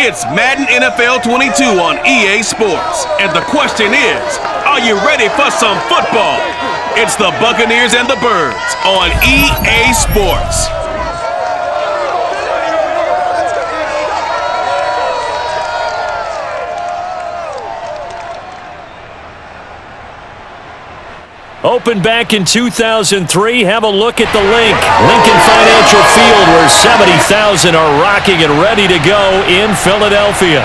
It's Madden NFL 22 on EA Sports. And the question is, are you ready for some football? It's the Buccaneers and the Birds on EA Sports. Opened back in 2003. Have a look at the link. Lincoln Financial Field, where 70,000 are rocking and ready to go in Philadelphia.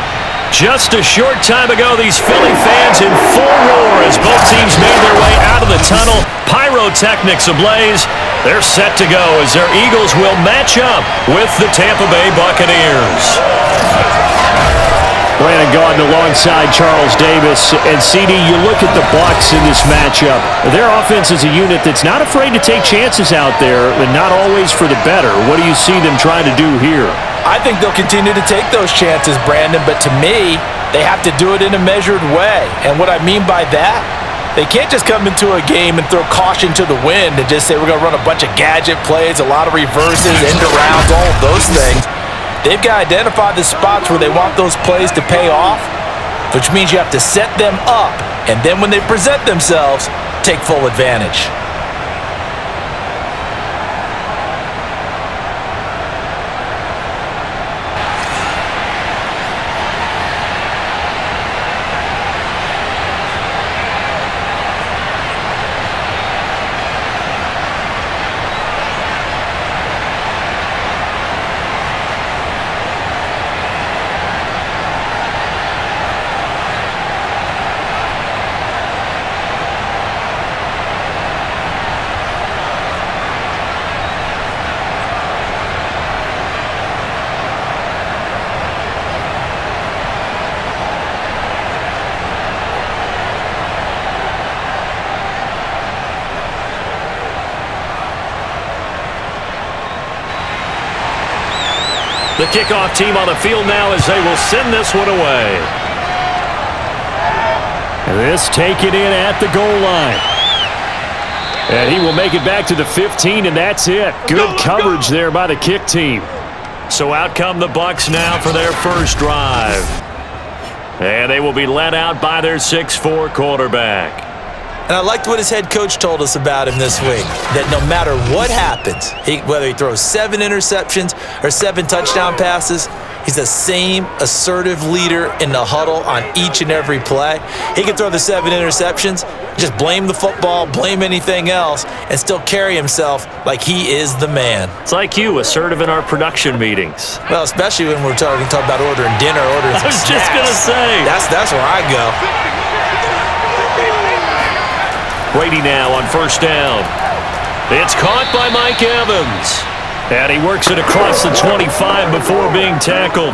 Just a short time ago, these Philly fans in full roar as both teams made their way out of the tunnel. Pyrotechnics ablaze. They're set to go as their Eagles will match up with the Tampa Bay Buccaneers. Brandon Gaudin alongside Charles Davis. And CD, you look at the Bucs in this matchup. Their offense is a unit that's not afraid to take chances out there, and not always for the better. What do you see them trying to do here? I think they'll continue to take those chances, Brandon, but to me, they have to do it in a measured way. And what I mean by that, they can't just come into a game and throw caution to the wind and just say we're going to run a bunch of gadget plays, a lot of reverses, end arounds, all of those things. They've got to identify the spots where they want those plays to pay off, which means you have to set them up, and then when they present themselves, take full advantage. The kickoff team on the field now as they will send this one away. This taken in at the goal line. And he will make it back to the 15, and that's it. Good coverage there by the kick team. So out come the Bucs now for their first drive. And they will be led out by their 6'4" quarterback. And I liked what his head coach told us about him this week, that no matter what happens, whether he throws 7 interceptions or 7 touchdown passes, he's the same assertive leader in the huddle on each and every play. He can throw the 7 interceptions, just blame the football, blame anything else, and still carry himself like he is the man. It's like you, assertive in our production meetings. Well, especially when we're talking about ordering dinner, ordering some snacks. I was just going to say. That's where I go. Brady now on first down. It's caught by Mike Evans. And he works it across the 25 before being tackled.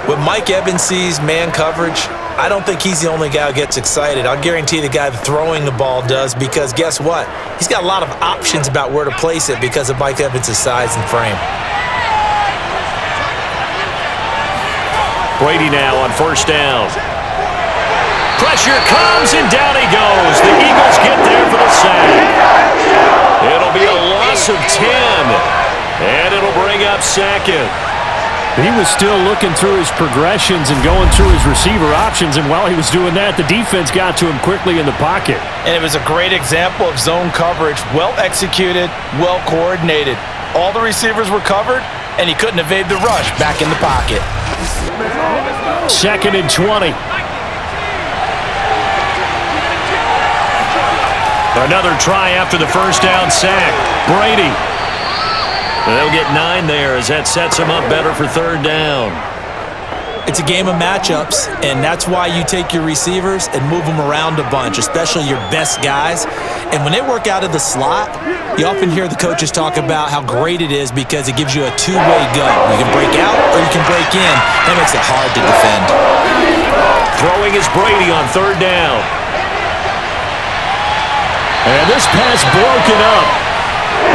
When Mike Evans sees man coverage, I don't think he's the only guy who gets excited. I'll guarantee the guy throwing the ball does, because guess what? He's got a lot of options about where to place it because of Mike Evans' size and frame. Brady now on first down. Pressure comes, and down he goes. The Eagles get there for the sack. It'll be a loss of 10, and it'll bring up second. He was still looking through his progressions and going through his receiver options, and while he was doing that, the defense got to him quickly in the pocket. And it was a great example of zone coverage, well executed, well coordinated. All the receivers were covered, and he couldn't evade the rush back in the pocket. 2nd and 20. Another try after the first down sack. Brady. They'll get 9 there as that sets him up better for third down. It's a game of matchups, and that's why you take your receivers and move them around a bunch, especially your best guys. And when they work out of the slot, you often hear the coaches talk about how great it is because it gives you a two-way go. You can break out or you can break in. That makes it hard to defend. Throwing is Brady on third down. And this pass broken up.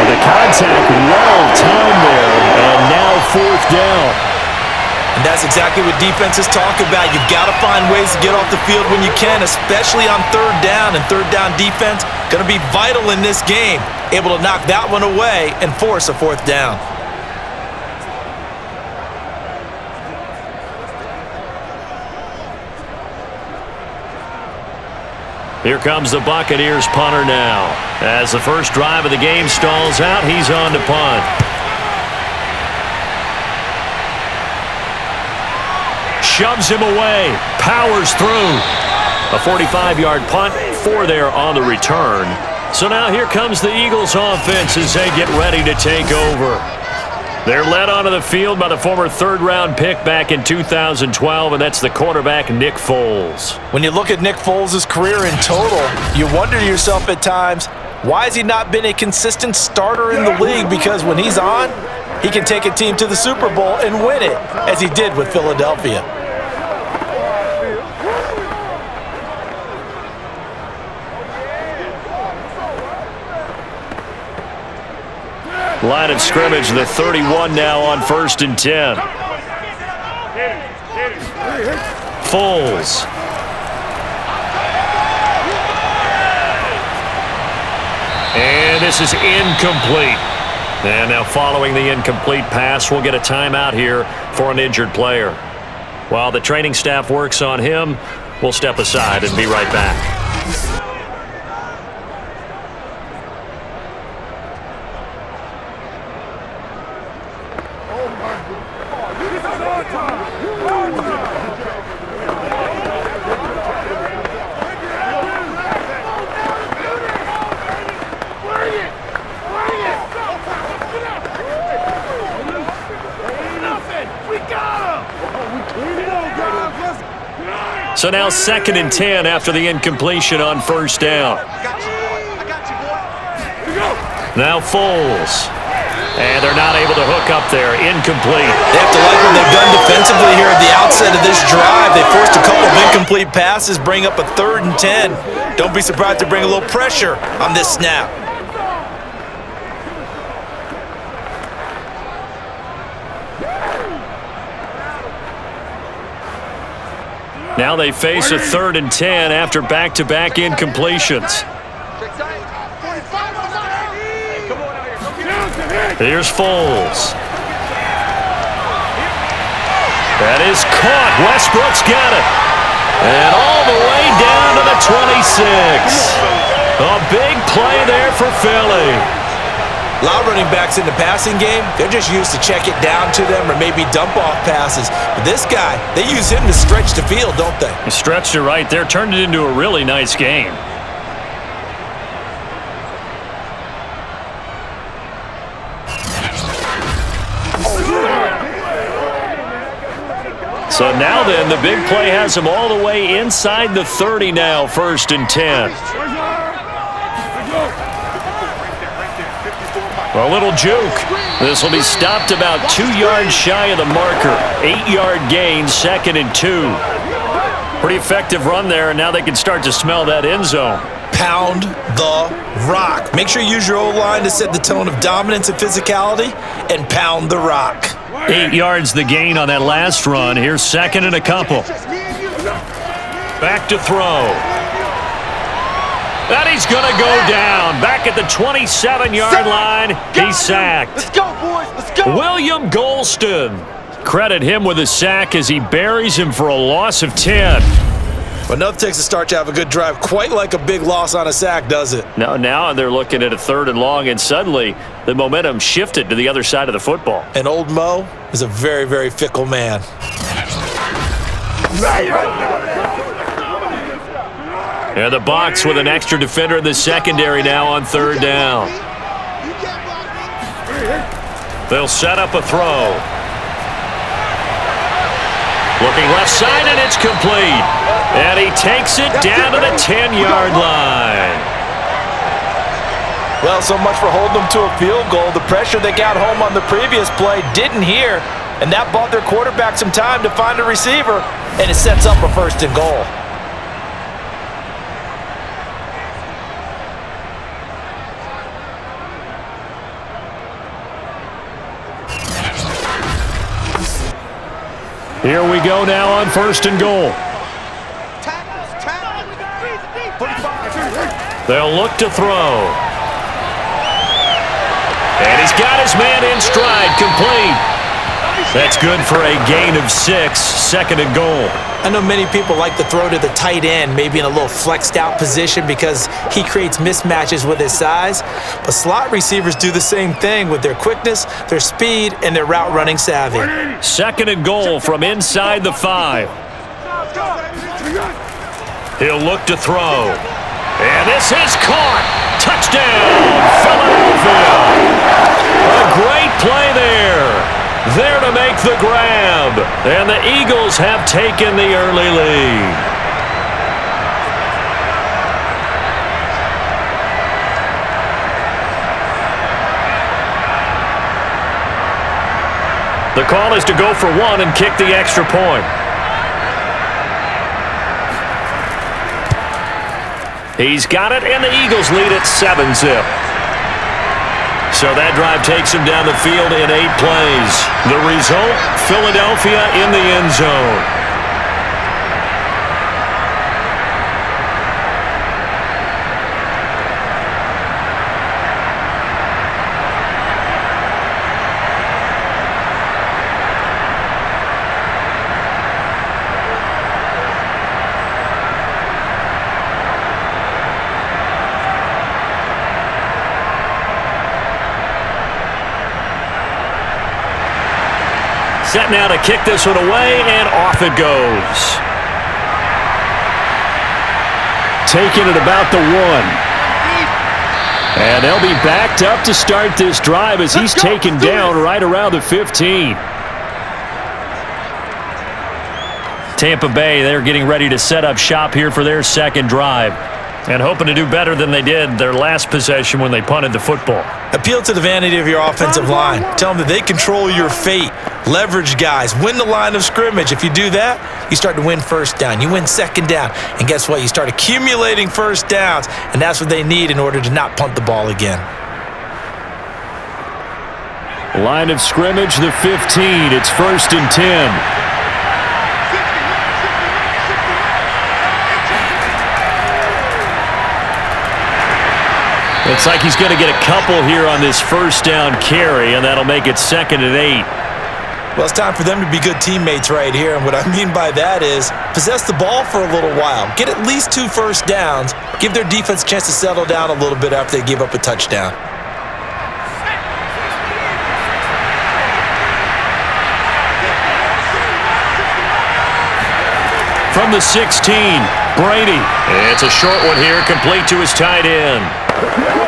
And the contact well timed there, and now fourth down. And that's exactly what defenses talk about. You've got to find ways to get off the field when you can, especially on third down. And third down defense going to be vital in this game. Able to knock that one away and force a fourth down. Here comes the Buccaneers punter now. As the first drive of the game stalls out, he's on to punt. Shoves him away. Powers through. A 45-yard punt, 4 there on the return. So now here comes the Eagles offense as they get ready to take over. They're led onto the field by the former third-round pick back in 2012, and that's the quarterback, Nick Foles. When you look at Nick Foles' career in total, you wonder to yourself at times, why has he not been a consistent starter in the league? Because when he's on, he can take a team to the Super Bowl and win it, as he did with Philadelphia. Line of scrimmage, the 31 now on 1st and 10. Foles. And this is incomplete. And now following the incomplete pass, we'll get a timeout here for an injured player. While the training staff works on him, we'll step aside and be right back. So now 2nd and 10 after the incompletion on 1st down. Now Foles. And they're not able to hook up there. Incomplete. They have to like what they've done defensively here at the outset of this drive. They forced a couple of incomplete passes, bring up a 3rd and 10. Don't be surprised to bring a little pressure on this snap. Now they face a 3rd and 10 after back-to-back incompletions. Here's Foles. That is caught. Westbrook's got it. And all the way down to the 26. A big play there for Philly. A lot of running backs in the passing game, they're just used to check it down to them or maybe dump-off passes. But this guy, they use him to stretch the field, don't they? He stretched it right there, turned it into a really nice game. So now then, the big play has him all the way inside the 30 now, 1st and 10. A little juke. This will be stopped about 2 yards shy of the marker. 8-yard gain, 2nd and 2. Pretty effective run there, and now they can start to smell that end zone. Pound the rock. Make sure you use your O-line to set the tone of dominance and physicality, and pound the rock. 8 yards the gain on that last run. Here's 2nd and a couple. Back to throw. And he's going to go down. Back at the 27-yard line. He's sacked. Let's go, boys. Let's go. William Golston. Credit him with a sack as he buries him for a loss of 10. But nothing takes a start to have a good drive quite like a big loss on a sack, does it? Now they're looking at a 3rd and long, and suddenly the momentum shifted to the other side of the football. And old Mo is a very, very fickle man. And the Bucs with an extra defender in the secondary now on 3rd down. They'll set up a throw. Looking left side, and it's complete. And he takes it down to the 10-yard line. Well, so much for holding them to a field goal. The pressure they got home on the previous play didn't hear, and that bought their quarterback some time to find a receiver, and it sets up a 1st and goal. Here we go now on 1st and goal. They'll look to throw. And he's got his man in stride, complete. That's good for a gain of 6, 2nd and goal. I know many people like to throw to the tight end, maybe in a little flexed out position because he creates mismatches with his size. But slot receivers do the same thing with their quickness, their speed, and their route running savvy. 2nd and goal from inside the 5. He'll look to throw. And this is caught. Touchdown, Philadelphia. A great play there. There to make the grab. And the Eagles have taken the early lead. The call is to go for 1 and kick the extra point. He's got it, and the Eagles lead at 7-zip. So that drive takes him down the field in 8 plays. The result, Philadelphia in the end zone. Set now to kick this one away, and off it goes. Taking it about the 1. And they'll be backed up to start this drive as he's taken down right around the 15. Tampa Bay, they're getting ready to set up shop here for their second drive, and hoping to do better than they did their last possession when they punted the football. Appeal to the vanity of your offensive line. Tell them that they control your fate. Leverage guys. Win the line of scrimmage. If you do that, you start to win first down. You win second down. And guess what? You start accumulating first downs. And that's what they need in order to not punt the ball again. Line of scrimmage, the 15. It's 1st and 10. Looks like he's going to get a couple here on this first down carry, and that'll make it 2nd and 8. Well, it's time for them to be good teammates right here, and what I mean by that is possess the ball for a little while. Get at least 2 first downs. Give their defense a chance to settle down a little bit after they give up a touchdown. From the 16, Brady. It's a short one here, complete to his tight end.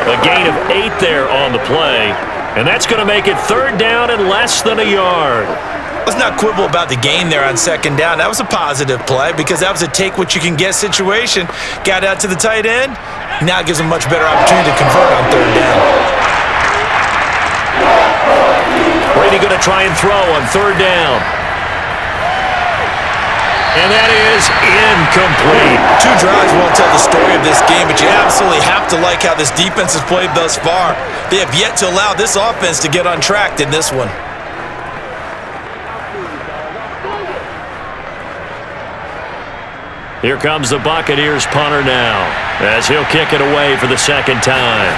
A gain of 8 there on the play, and that's going to make it 3rd down and less than a yard. Let's not quibble about the gain there on 2nd down. That was a positive play because that was a take-what-you-can-get situation. Got out to the tight end. Now it gives him a much better opportunity to convert on 3rd down. Brady going to try and throw on 3rd down. And that is incomplete. 2 drives won't tell the story of this game, but you absolutely have to like how this defense has played thus far. They have yet to allow this offense to get untracked in this one. Here comes the Buccaneers punter now, as he'll kick it away for the 2nd time.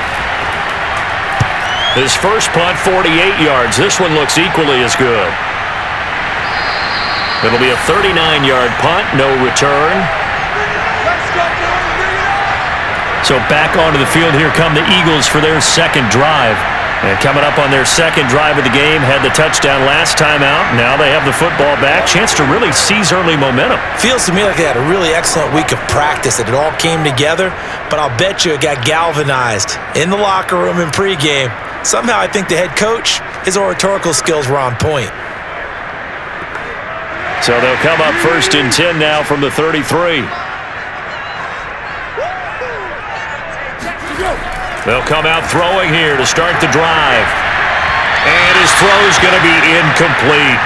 His first punt, 48 yards. This one looks equally as good. It'll be a 39-yard punt, no return. So back onto the field, here come the Eagles for their 2nd drive. And coming up on their 2nd drive of the game, had the touchdown last time out. Now they have the football back. Chance to really seize early momentum. Feels to me like they had a really excellent week of practice, that it all came together. But I'll bet you it got galvanized in the locker room in pregame. Somehow I think the head coach, his oratorical skills were on point. So they'll come up 1st and 10 now from the 33. They'll come out throwing here to start the drive. And his throw's going to be incomplete.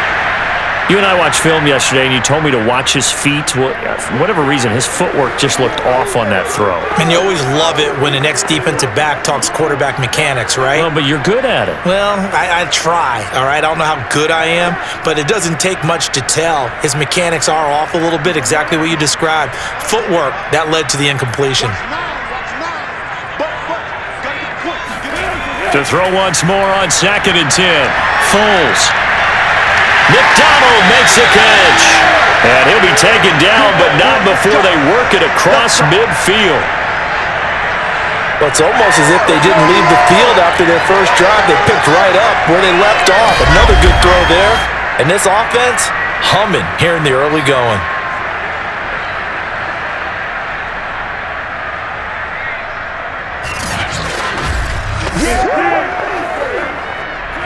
You and I watched film yesterday, and you told me to watch his feet. Well, for whatever reason, his footwork just looked off on that throw. And you always love it when the next defensive back talks quarterback mechanics, right? Well, but you're good at it. Well, I try, all right? I don't know how good I am, but it doesn't take much to tell. His mechanics are off a little bit, exactly what you described. Footwork, that led to the incompletion. To throw once more on 2nd and 10. Foles. McDonald makes a catch. And he'll be taken down, but not before they work it across midfield. Well, it's almost as if they didn't leave the field after their first drive. They picked right up where they left off. Another good throw there. And this offense, humming here in the early going.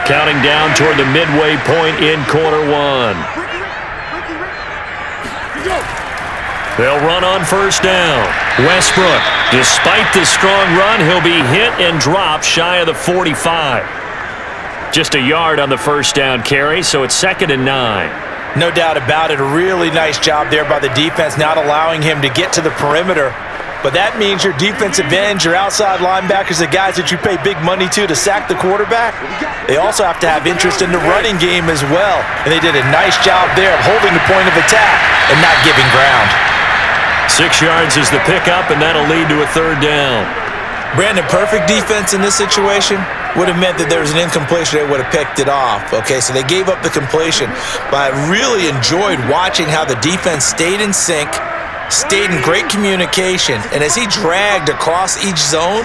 Counting down toward the midway point in quarter one. They'll run on first down. Westbrook, despite the strong run, he'll be hit and dropped shy of the 45. Just a yard on the first down carry, so it's 2nd and 9. No doubt about it. A really nice job there by the defense, not allowing him to get to the perimeter. But that means your defensive ends, your outside linebackers, the guys that you pay big money to sack the quarterback, they also have to have interest in the running game as well. And they did a nice job there of holding the point of attack and not giving ground. 6 yards is the pickup, and that'll lead to a 3rd down. Brandon, perfect defense in this situation would have meant that there was an incompletion. They would have picked it off. Okay, so they gave up the completion. But I really enjoyed watching how the defense stayed in sync, stayed in great communication, and as he dragged across each zone,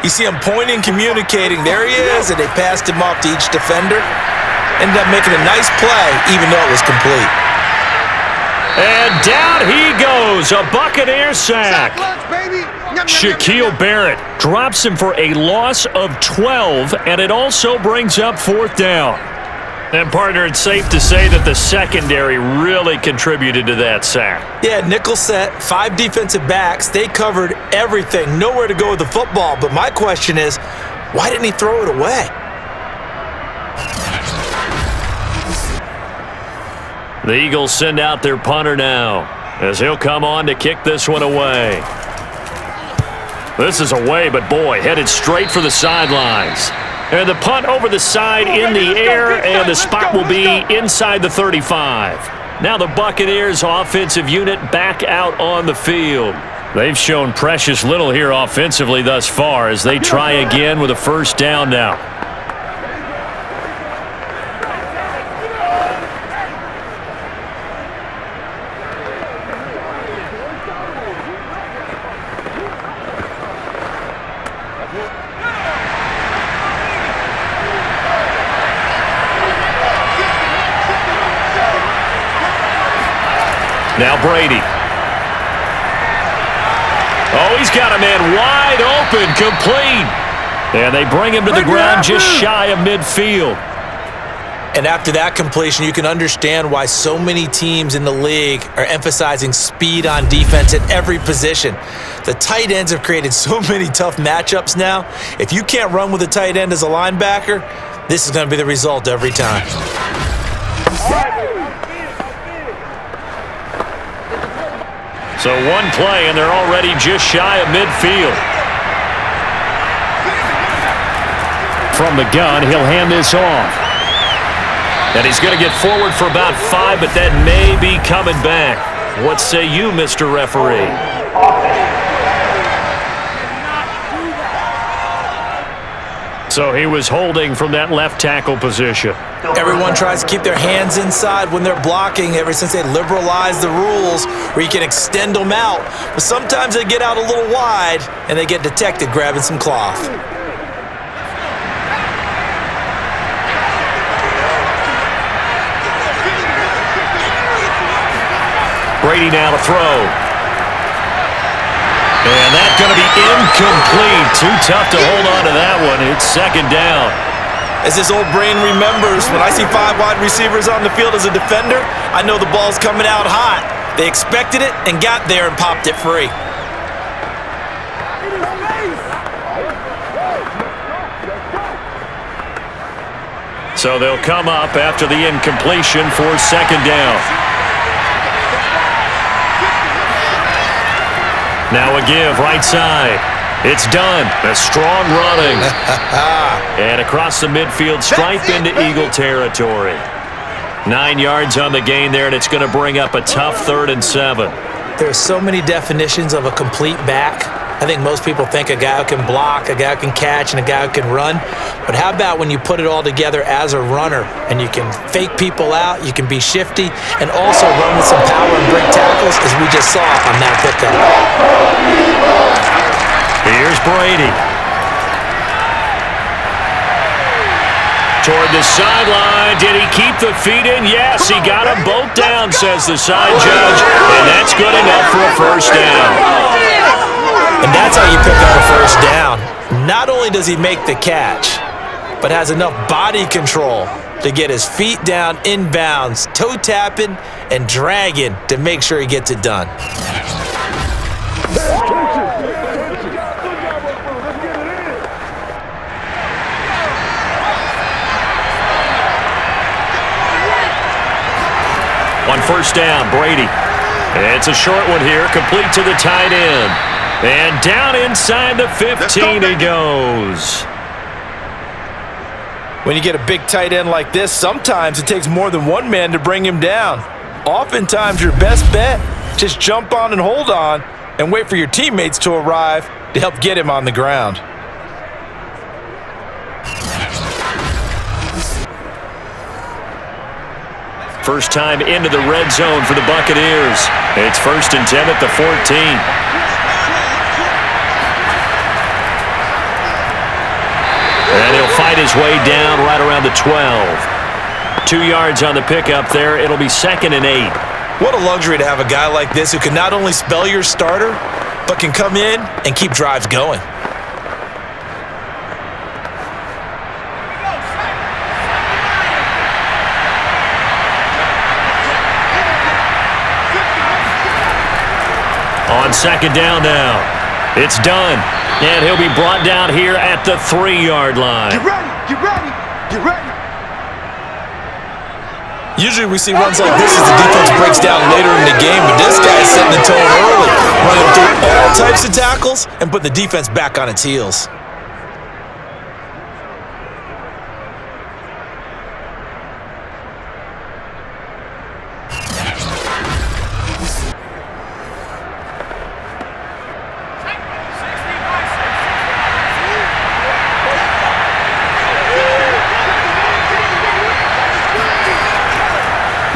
you see him pointing, communicating. There he is, and they passed him off to each defender. Ended up making a nice play, even though it was complete. And down he goes, a Buccaneers sack. Shaquille Barrett drops him for a loss of 12, and it also brings up 4th down. And, partner, it's safe to say that the secondary really contributed to that sack. Yeah, nickel set, 5 defensive backs. They covered everything. Nowhere to go with the football. But my question is, why didn't he throw it away? The Eagles send out their punter now, as he'll come on to kick this one away. This is away, but boy, headed straight for the sidelines. And the punt over the side in the air, and the spot will be inside the 35. Now the Buccaneers offensive unit back out on the field. They've shown precious little here offensively thus far as they try again with a 1st down now. Now Brady. Oh, he's got a man wide open, complete. And they bring him to the ground just shy of midfield. And after that completion, you can understand why so many teams in the league are emphasizing speed on defense at every position. The tight ends have created so many tough matchups now. If you can't run with a tight end as a linebacker, this is going to be the result every time. So one play, and they're already just shy of midfield. From the gun, he'll hand this off. And he's going to get forward for about 5, but that may be coming back. What say you, Mr. Referee? So he was holding from that left tackle position. Everyone tries to keep their hands inside when they're blocking ever since they liberalized the rules where you can extend them out. But sometimes they get out a little wide and they get detected grabbing some cloth. Brady now to throw. And that's going to be incomplete. Too tough to hold on to that one. It's 2nd down. As this old brain remembers, when I see 5 wide receivers on the field as a defender, I know the ball's coming out hot. They expected it and got there and popped it free. So they'll come up after the incompletion for 2nd down. Now a give, right side. It's done. A strong running. And across the midfield stripe into Eagle territory. 9 yards on the gain there, and it's going to bring up a tough 3rd and 7. There's so many definitions of a complete back. I think most people think a guy who can block, a guy who can catch, and a guy who can run. But how about when you put it all together as a runner and you can fake people out, you can be shifty, and also run with some power and break tackles, as we just saw on that pickup. Here's Brady. Toward the sideline. Did he keep the feet in? Yes, he got them both down, says the side judge. And that's good enough for a first down. And that's how you pick up a first down. Not only does he make the catch, but has enough body control to get his feet down inbounds, toe tapping and dragging to make sure he gets it done. On first down, Brady. It's a short one here, complete to the tight end. And down inside the 15 he goes. When you get a big tight end like this, sometimes it takes more than one man to bring him down. Oftentimes your best bet, just jump on and hold on and wait for your teammates to arrive to help get him on the ground. First time into the red zone for the Buccaneers. It's 1st and 10 at the 14. And he'll fight his way down right around the 12. 2 yards on the pickup there. It'll be 2nd and 8. What a luxury to have a guy like this who can not only spell your starter, but can come in and keep drives going. On 2nd down now. It's done. And he'll be brought down here at the 3-yard line. Get ready, get ready, get ready. Usually we see runs like this as the defense breaks down later in the game, but this guy is setting the tone early, running through all types of tackles and put the defense back on its heels.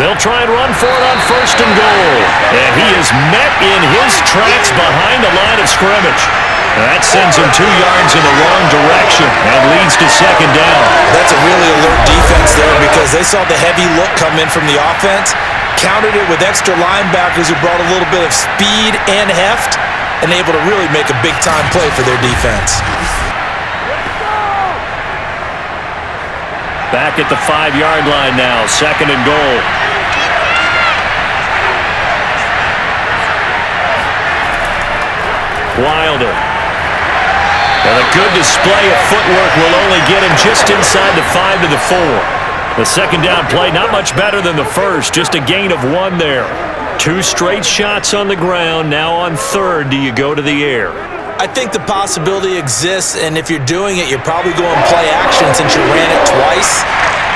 They'll try and run for it on 1st and goal. And he is met in his tracks behind the line of scrimmage. That sends him 2 yards in the wrong direction and leads to 2nd down. That's a really alert defense there because they saw the heavy look come in from the offense, countered it with extra linebackers who brought a little bit of speed and heft, and able to really make a big-time play for their defense. Back at the 5-yard line now, 2nd and goal. Wilder. And a good display of footwork will only get him just inside the 5 to the 4. The 2nd down play, not much better than the first, just a gain of 1 there. 2 straight shots on the ground. Now on 3rd, do you go to the air? I think the possibility exists, and if you're doing it, you're probably going play action since you ran it twice.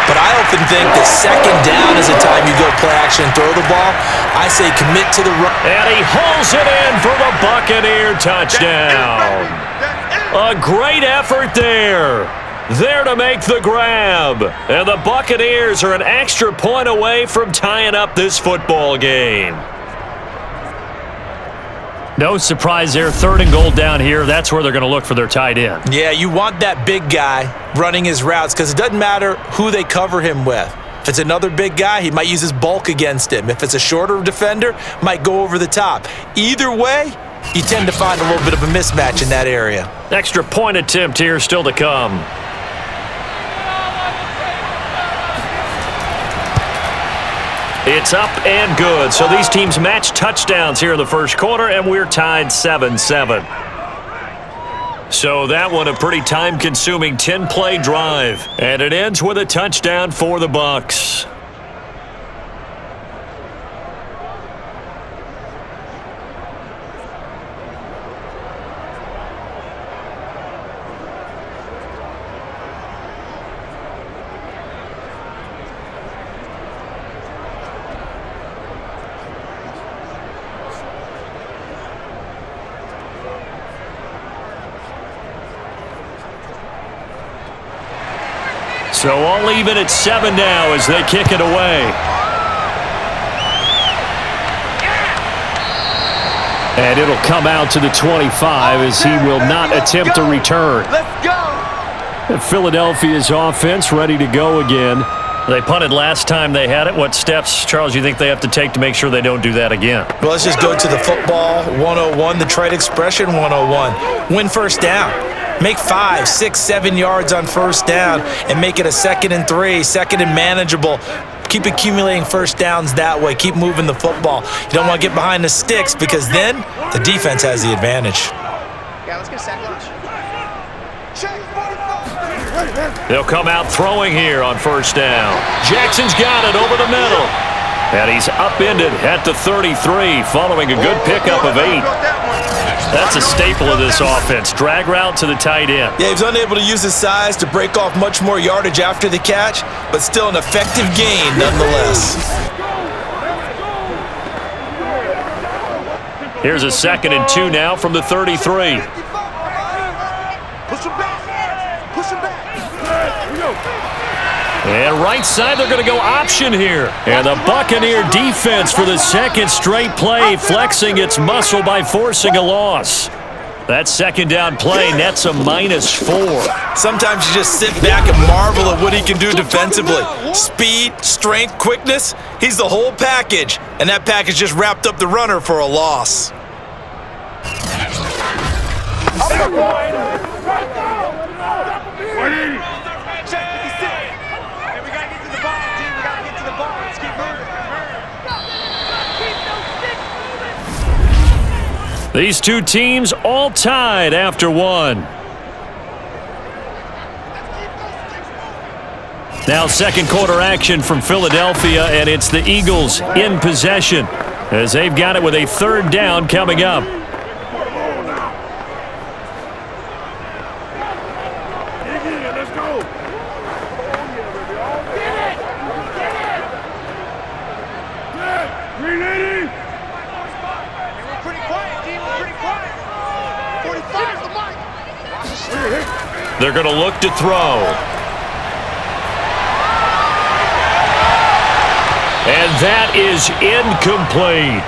But I often think that 2nd down is the time you go play action and throw the ball. I say commit to the run. And he hauls it in for the Buccaneer touchdown. A great effort there. There to make the grab. And the Buccaneers are an extra point away from tying up this football game. No surprise there. 3rd and goal down here. That's where they're going to look for their tight end. Yeah, you want that big guy running his routes because it doesn't matter who they cover him with. If it's another big guy, he might use his bulk against him. If it's a shorter defender, might go over the top. Either way, you tend to find a little bit of a mismatch in that area. Extra point attempt here still to come. It's up and good. So these teams match touchdowns here in the first quarter, and we're tied 7-7. So that one a pretty time-consuming 10-play drive, and it ends with a touchdown for the Bucs. So all even at 7 now as they kick it away. And it'll come out to the 25 as he will not attempt to return. Let's go. Philadelphia's offense ready to go again. They punted last time they had it. What steps, Charles, you think they have to take to make sure they don't do that again? Well, let's just go to the football 101, the trade expression 101. Win first down. Make 5, 6, 7 yards on first down and make it a 2nd and 3, 2nd and manageable. Keep accumulating first downs that way. Keep moving the football. You don't want to get behind the sticks because then the defense has the advantage. Yeah, let's get a sack lunch. They'll come out throwing here on first down. Jackson's got it over the middle. And he's upended at the 33 following a good pickup of 8. That's a staple of this offense. Drag route to the tight end. Yeah, he was unable to use his size to break off much more yardage after the catch, but still an effective gain nonetheless. Here's a 2nd and 2 now from the 33. Push him back. Push him back. And right side, they're going to go option here. And the Buccaneer defense for the 2nd straight play, flexing its muscle by forcing a loss. That 2nd down play nets a -4. Sometimes you just sit back and marvel at what he can do defensively. Speed, strength, quickness, he's the whole package. And that package just wrapped up the runner for a loss. These two teams all tied after 1. Now 2nd quarter action from Philadelphia, and it's the Eagles in possession as they've got it with a 3rd down coming up. They're going to look to throw. And that is incomplete.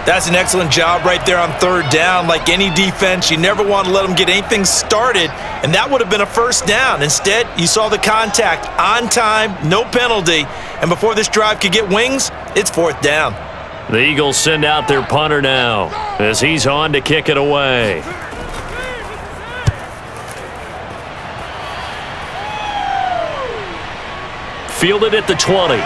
That's an excellent job right there on 3rd down. Like any defense, you never want to let them get anything started, and that would have been a 1st down. Instead, you saw the contact on time, no penalty, and before this drive could get wings, it's 4th down. The Eagles send out their punter now as he's on to kick it away. Fielded at the 20.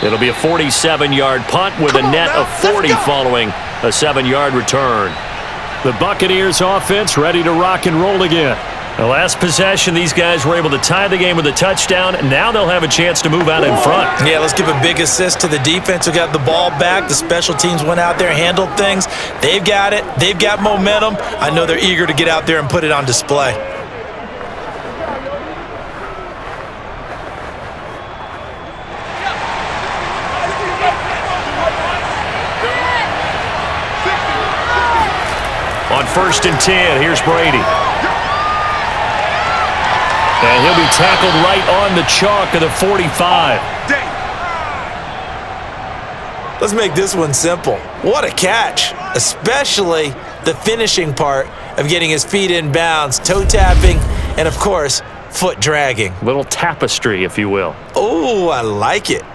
It'll be a 47-yard punt with a net of 40 following a 7-yard return. The Buccaneers offense ready to rock and roll again. The last possession, these guys were able to tie the game with a touchdown. Now they'll have a chance to move out in front. Yeah, let's give a big assist to the defense who got the ball back. The special teams went out there, handled things. They've got it. They've got momentum. I know they're eager to get out there and put it on display. On 1st and 10, here's Brady. And he'll be tackled right on the chalk of the 45. Let's make this one simple. What a catch, especially the finishing part of getting his feet in bounds, toe tapping, and of course, foot dragging. Little tapestry, if you will. Oh, I like it.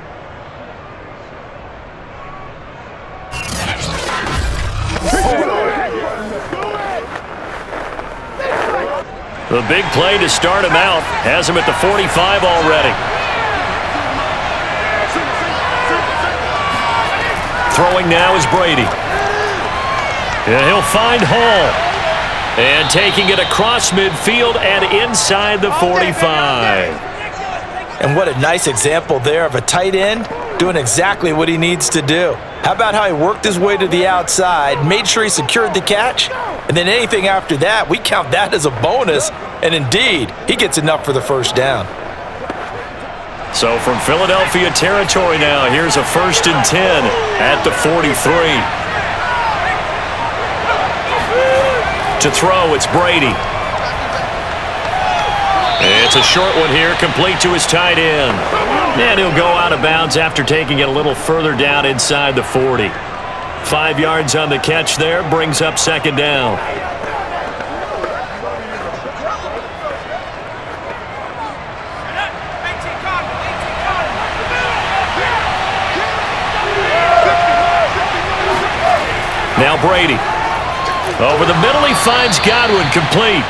The big play to start him out has him at the 45 already. Throwing now is Brady. And he'll find Hall. And taking it across midfield and inside the 45. And what a nice example there of a tight end doing exactly what he needs to do. How about how he worked his way to the outside, made sure he secured the catch, and then anything after that, we count that as a bonus. And indeed, he gets enough for the 1st down. So from Philadelphia territory now, here's a 1st and 10 at the 43. To throw, it's Brady. And It's a short one here, complete to his tight end. And he'll go out of bounds after taking it a little further down inside the 40. 5 yards on the catch there, brings up second down. Now Brady. Over the middle, he finds Godwin, complete.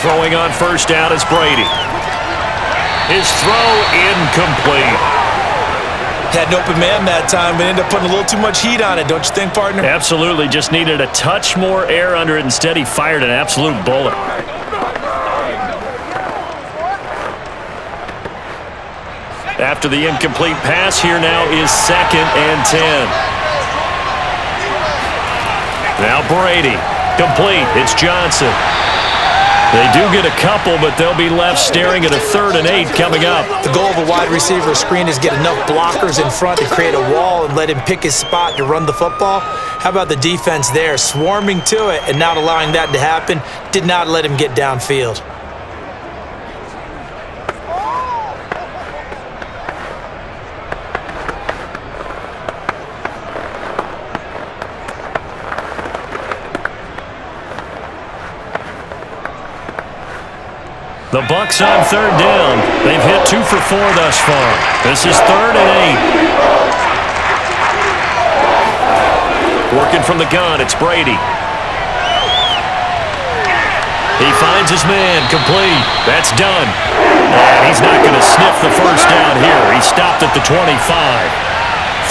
Throwing on first down is Brady. His throw incomplete. Had an open man that time, but ended up putting a little too much heat on it, don't you think, partner? Absolutely. Just needed a touch more air under it. Instead, he fired an absolute bullet. After the incomplete pass, here now is 2nd and 10. Now Brady. Complete. It's Johnson. They do get a couple, but they'll be left staring at a 3rd and 8 coming up. The goal of a wide receiver screen is get enough blockers in front to create a wall and let him pick his spot to run the football. How about the defense there, swarming to it and not allowing that to happen? Did not let him get downfield. The Bucs on 3rd down. They've hit 2 for 4 thus far. This is 3rd and 8. Working from the gun, it's Brady. He finds his man, complete. That's done. And he's not going to sniff the first down here. He stopped at the 25.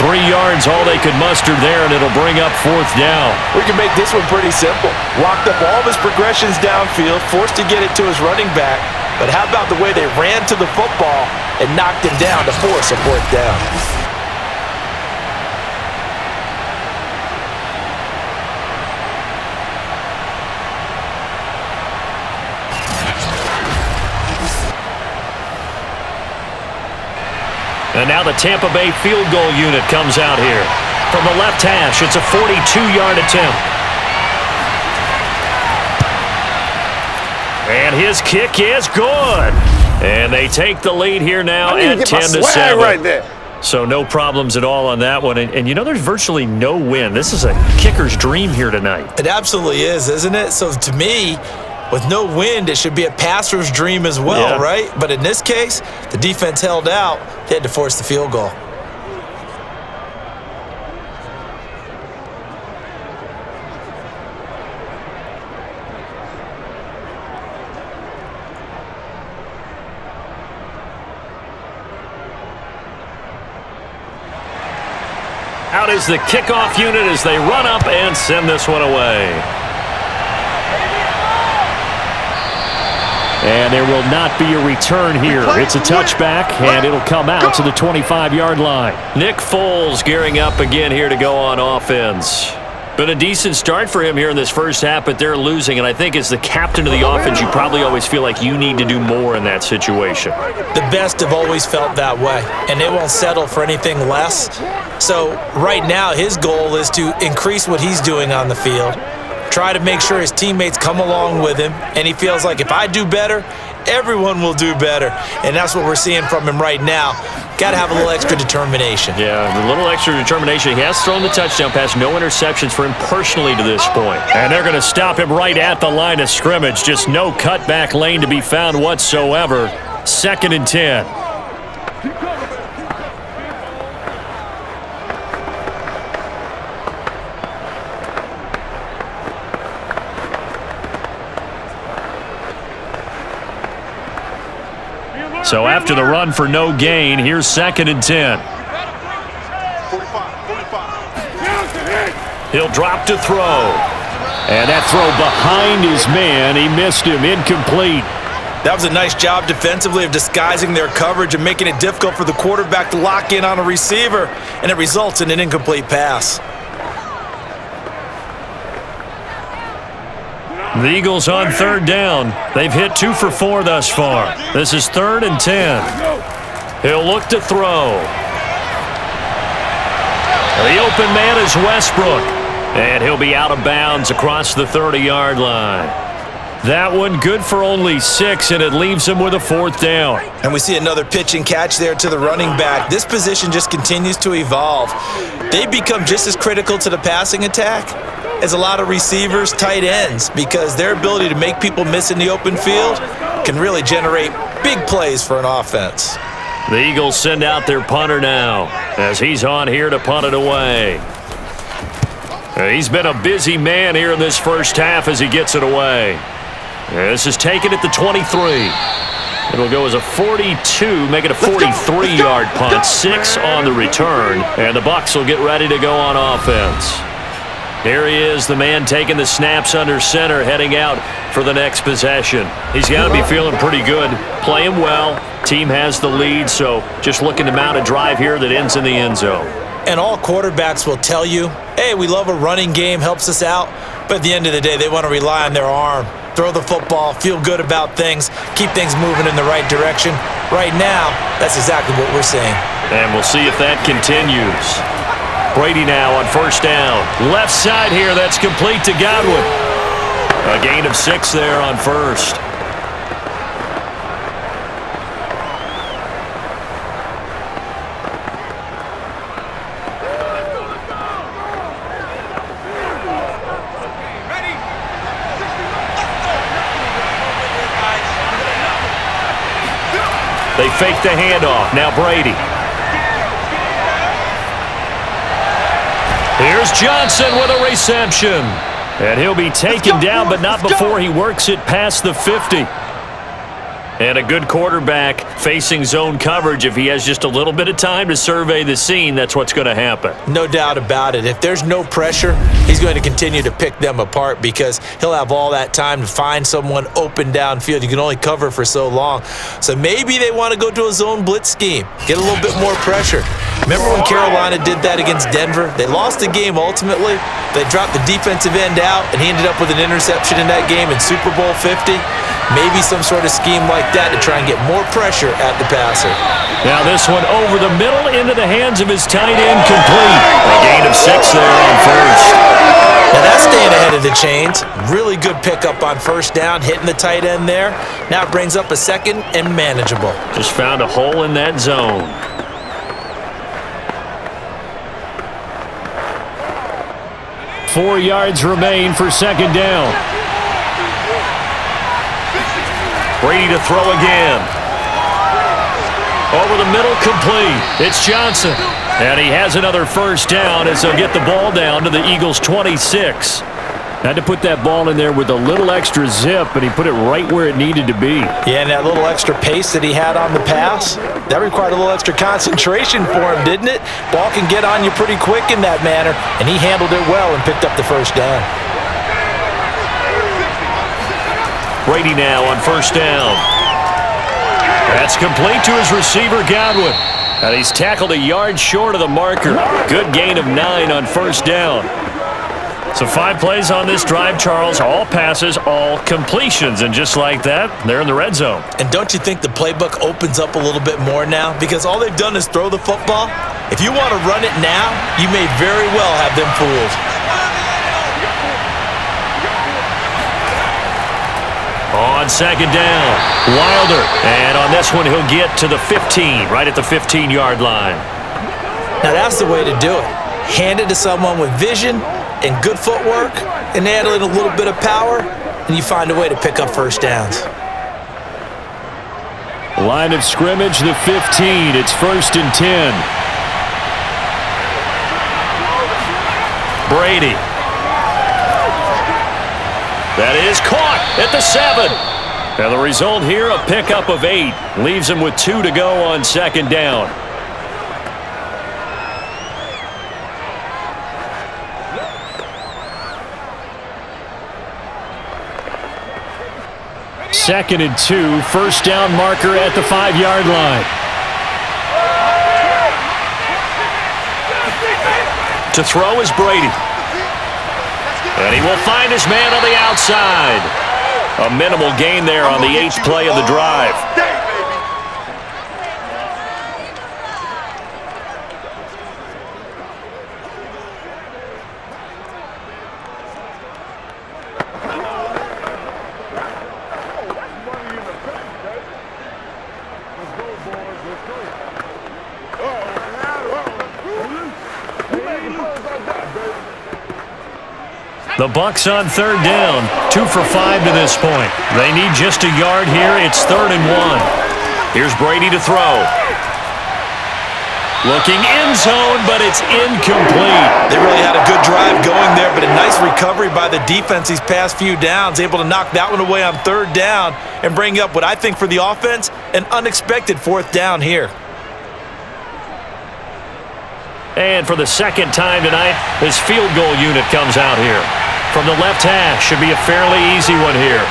3 yards, all they could muster there, and it'll bring up 4th down. We can make this one pretty simple. Locked up all of his progressions downfield, forced to get it to his running back. But how about the way they ran to the football and knocked him down to force a 4th down? And now the Tampa Bay field goal unit comes out here. From the left hash, it's a 42-yard attempt. And his kick is good. And they take the lead here now at 10-7. Right there. So no problems at all on that one. And you know, there's virtually no win. This is a kicker's dream here tonight. It absolutely is, isn't it? So to me, with no wind, it should be a passer's dream as well, right? But in this case, the defense held out. They had to force the field goal. Out is the kickoff unit as they run up and send this one away. And there will not be a return here. It's a touchback, and it'll come out to the 25-yard line. Nick Foles gearing up again here to go on offense. Been a decent start for him here in this first half, but they're losing. And I think as the captain of the offense, you probably always feel like you need to do more in that situation. The best have always felt that way, and they won't settle for anything less. So right now, his goal is to increase what he's doing on the field, try to make sure his teammates come along with him, and he feels like if I do better, everyone will do better. And that's what we're seeing from him right now. Got to have a little extra determination. Yeah, a little extra determination. He has thrown the touchdown pass, no interceptions for him personally to this point. And they're going to stop him right at the line of scrimmage. Just no cutback lane to be found whatsoever. 2nd and 10. So after the run for no gain, here's 2nd and 10. He'll drop to throw. And that throw behind his man, he missed him, incomplete. That was a nice job defensively of disguising their coverage and making it difficult for the quarterback to lock in on a receiver, and it results in an incomplete pass. The Eagles on third down. They've hit 2 for 4 thus far. This is 3rd and 10. He'll look to throw. The open man is Westbrook. And he'll be out of bounds across the 30-yard line. That one good for only 6, and it leaves him with a 4th down. And we see another pitch and catch there to the running back. This position just continues to evolve. They become just as critical to the passing attack as a lot of receivers, tight ends, because their ability to make people miss in the open field can really generate big plays for an offense. The Eagles send out their punter now as he's on here to punt it away. He's been a busy man here in this first half as he gets it away. This is taken at the 23. It'll go as a 42, make it a 43-yard punt, 6 on the return, and the Bucs will get ready to go on offense. Here he is, the man taking the snaps under center, heading out for the next possession. He's got to be feeling pretty good, playing well. Team has the lead, so just looking to mount a drive here that ends in the end zone. And all quarterbacks will tell you, hey, we love a running game, helps us out. But at the end of the day, they want to rely on their arm. Throw the football, feel good about things, keep things moving in the right direction. Right now, that's exactly what we're seeing. And we'll see if that continues. Brady now on first down. Left side here, that's complete to Godwin. A gain of 6 there on first. They fake the handoff. Now Brady. Here's Johnson with a reception. And he'll be taken down, but not before he works it past the 50. And a good quarterback facing zone coverage. If he has just a little bit of time to survey the scene, that's what's going to happen. No doubt about it. If there's no pressure, he's going to continue to pick them apart because he'll have all that time to find someone open downfield. You can only cover for so long. So maybe they want to go to a zone blitz scheme, get a little bit more pressure. Remember when Carolina did that against Denver? They lost the game ultimately. They dropped the defensive end out, and he ended up with an interception in that game in Super Bowl 50. Maybe some sort of scheme like that to try and get more pressure at the passer. Now this one over the middle into the hands of his tight end, complete. A gain of 6 there on first. Now that's staying ahead of the chains. Really good pickup on first down, hitting the tight end there. Now it brings up a 2nd and manageable. Just found a hole in that zone. Four yards remain for 2nd down. Brady to throw again. Over the middle, complete. It's Johnson. And he has another first down as they'll get the ball down to the Eagles' 26. Had to put that ball in there with a little extra zip, and he put it right where it needed to be. Yeah, and that little extra pace that he had on the pass, that required a little extra concentration for him, didn't it? Ball can get on you pretty quick in that manner, and he handled it well and picked up the first down. Brady now on first down. That's complete to his receiver, Godwin. And he's tackled a yard short of the marker. Good gain of 9 on first down. So 5 plays on this drive, Charles. All passes, all completions. And just like that, they're in the red zone. And don't you think the playbook opens up a little bit more now? Because all they've done is throw the football. If you want to run it now, you may very well have them fooled. On 2nd down, Wilder. And on this one, he'll get to the 15, right at the 15-yard line. Now that's the way to do it. Hand it to someone with vision and good footwork, and add in a little bit of power, and you find a way to pick up first downs. Line of scrimmage, the 15. It's 1st and 10. Brady. That is caught at the 7. And the result here, a pickup of 8. Leaves him with 2 to go on 2nd down. Second and 2, first down marker at the 5-yard line. To throw is Brady. And he will find his man on the outside. A minimal gain there on the 8th play of the drive. The Bucs on 3rd down, 2 for 5 to this point. They need just a yard here. It's 3rd and 1. Here's Brady to throw. Looking end zone, but it's incomplete. They really had a good drive going there, but a nice recovery by the defense these past few downs, able to knock that one away on 3rd down and bring up what I think for the offense, an unexpected 4th down here. And for the second time tonight, his field goal unit comes out here. From the left hash, should be a fairly easy one here.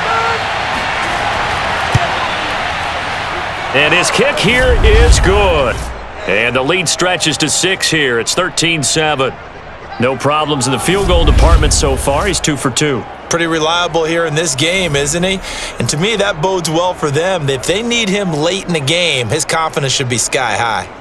And his kick here is good. And the lead stretches to 6 here. It's 13-7. No problems in the field goal department so far. He's 2 for 2. Pretty reliable here in this game, isn't he? And to me, that bodes well for them. If they need him late in the game, his confidence should be sky high.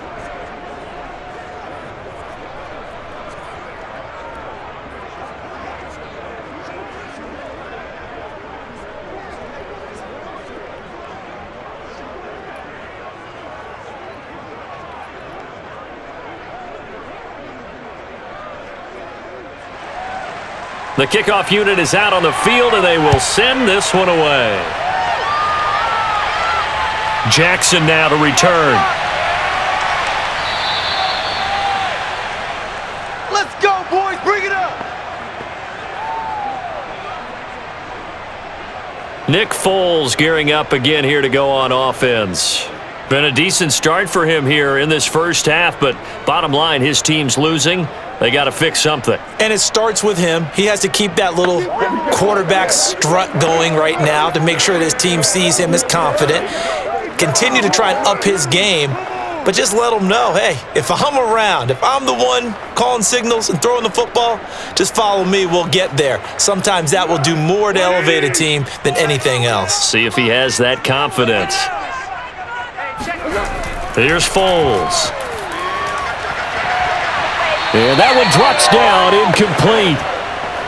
The kickoff unit is out on the field, and they will send this one away. Jackson now to return. Let's go, boys. Bring it up. Nick Foles gearing up again here to go on offense. Been a decent start for him here in this first half, but bottom line, his team's losing. They got to fix something. And it starts with him. He has to keep that little quarterback strut going right now to make sure that his team sees him as confident. Continue to try and up his game, but just let him know, hey, if I'm around, if I'm the one calling signals and throwing the football, just follow me, we'll get there. Sometimes that will do more to elevate a team than anything else. See if he has that confidence. Here's Foles. And that one drops down, incomplete.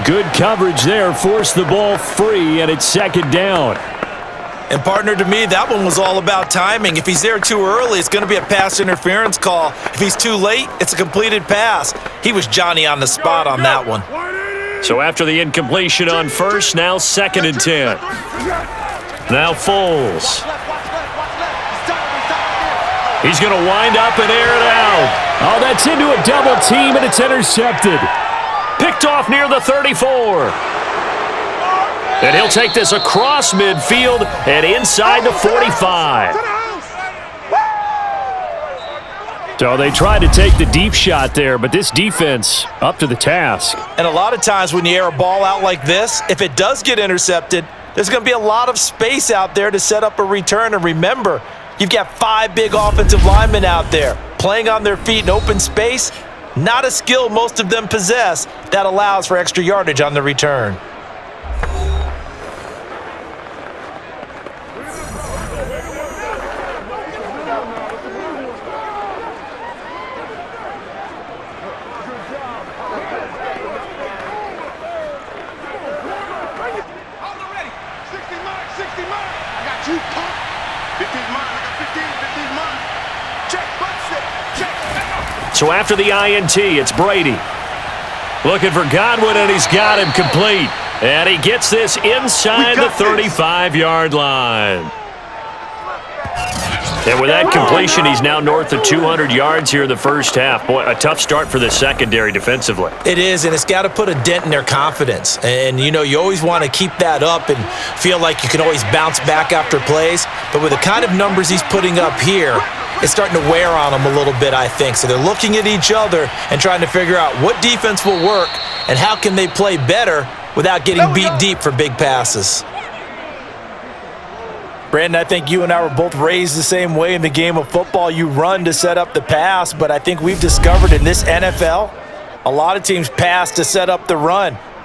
Good coverage there, forced the ball free, and it's 2nd down. And partner, to me, that one was all about timing. If he's there too early, it's going to be a pass interference call. If he's too late, it's a completed pass. He was Johnny on the spot on that one. So after the incompletion on first, now 2nd and 10. Now Foles. He's going to wind up and air it out. Oh, that's into a double team, and it's intercepted. Picked off near the 34. And he'll take this across midfield and inside the 45. So they tried to take the deep shot there, but this defense up to the task. And a lot of times when you air a ball out like this, if it does get intercepted, there's going to be a lot of space out there to set up a return. And remember, you've got 5 big offensive linemen out there playing on their feet in open space. Not a skill most of them possess that allows for extra yardage on the return. So after the INT, it's Brady. Looking for Godwin, and he's got him complete. And he gets this inside the 35-yard line. And with that completion, he's now north of 200 yards here in the first half. Boy, a tough start for the secondary defensively. It is, and it's got to put a dent in their confidence. And, you know, you always want to keep that up and feel like you can always bounce back after plays. But with the kind of numbers he's putting up here, it's starting to wear on them a little bit, I think. So they're looking at each other and trying to figure out what defense will work and how can they play better without getting beat deep for big passes. Brandon, I think you and I were both raised the same way in the game of football. You run to set up the pass, but I think we've discovered in this NFL, a lot of teams pass to set up the run.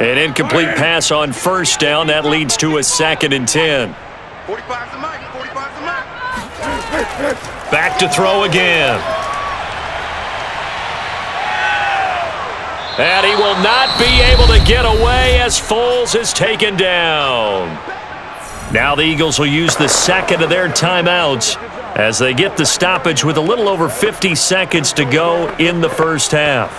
An incomplete pass on first down. That leads to a 2nd and 10. 45's the mic. 45's the mic. Back to throw again. And he will not be able to get away as Foles is taken down. Now the Eagles will use the second of their timeouts as they get the stoppage with a little over 50 seconds to go in the first half.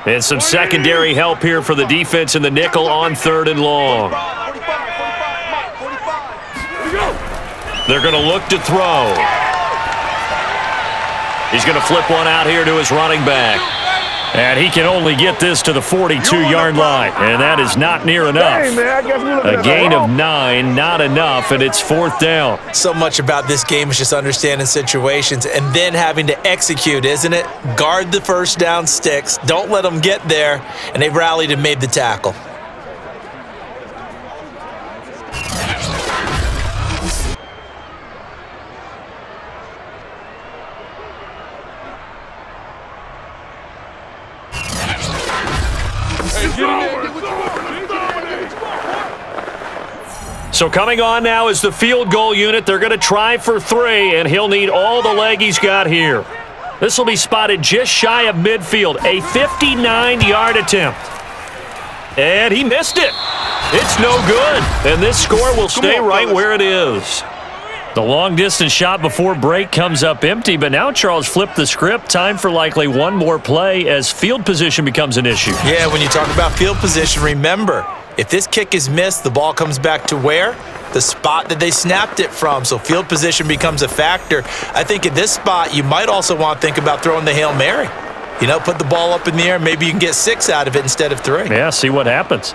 And some secondary help here for the defense in the nickel on 3rd and long. They're going to look to throw. He's going to flip one out here to his running back. And he can only get this to the 42-yard line. And that is not near enough. A gain of 9, not enough, and it's 4th down. So much about this game is just understanding situations and then having to execute, isn't it? Guard the first down sticks. Don't let them get there. And they rallied and made the tackle. So coming on now is the field goal unit. They're going to try for 3, and he'll need all the leg he's got here. This will be spotted just shy of midfield. A 59-yard attempt. And he missed it. It's no good. And this score will stay right where it is. The long-distance shot before break comes up empty, but now Charles flipped the script. Time for likely one more play as field position becomes an issue. Yeah, when you talk about field position, remember, if this kick is missed, the ball comes back to where? The spot that they snapped it from. So field position becomes a factor. I think at this spot, you might also want to think about throwing the Hail Mary. You know, put the ball up in the air. Maybe you can get 6 out of it instead of 3. Yeah, see what happens.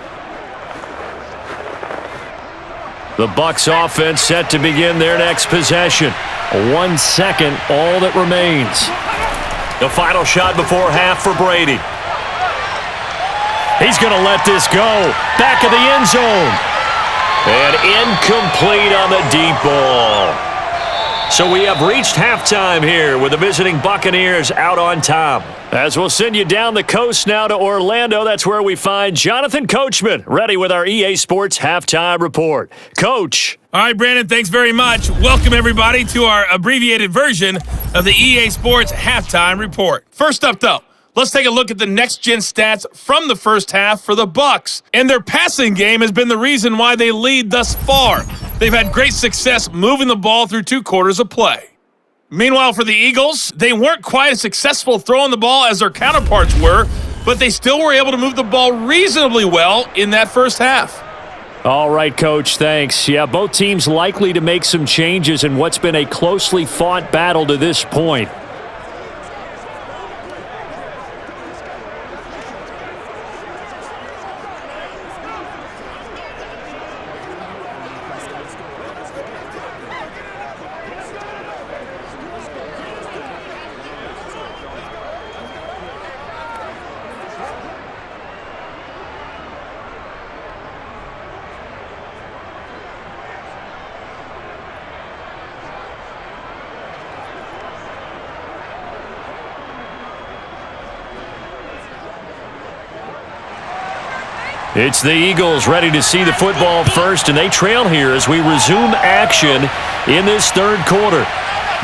The BUCS offense set to begin their next possession. 1 second, all that remains. The final shot before half for Brady. He's going to let this go. Back of the end zone. And incomplete on the deep ball. So we have reached halftime here with the visiting Buccaneers out on top. As we'll send you down the coast now to Orlando, that's where we find Jonathan Coachman, ready with our EA Sports Halftime Report. Coach. All right, Brandon, thanks very much. Welcome, everybody, to our abbreviated version of the EA Sports Halftime Report. First up, though, let's take a look at the next-gen stats from the first half for the BUCS. And their passing game has been the reason why they lead thus far. They've had great success moving the ball through 2 quarters of play. Meanwhile, for the Eagles, they weren't quite as successful throwing the ball as their counterparts were, but they still were able to move the ball reasonably well in that first half. All right, Coach, thanks. Yeah, both teams likely to make some changes in what's been a closely fought battle to this point. It's the Eagles ready to see the football first, and they trail here as we resume action in this 3rd quarter.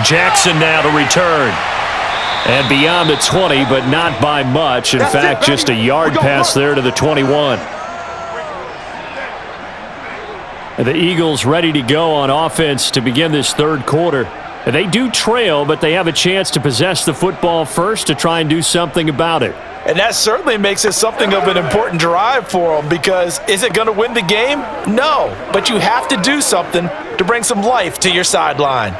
Jackson now to return. And beyond the 20, but not by much. In fact, just a yard pass there to the 21. And the Eagles ready to go on offense to begin this 3rd quarter. And they do trail, but they have a chance to possess the football first to try and do something about it. And that certainly makes it something of an important drive for them, because is it going to win the game? No, but you have to do something to bring some life to your sideline.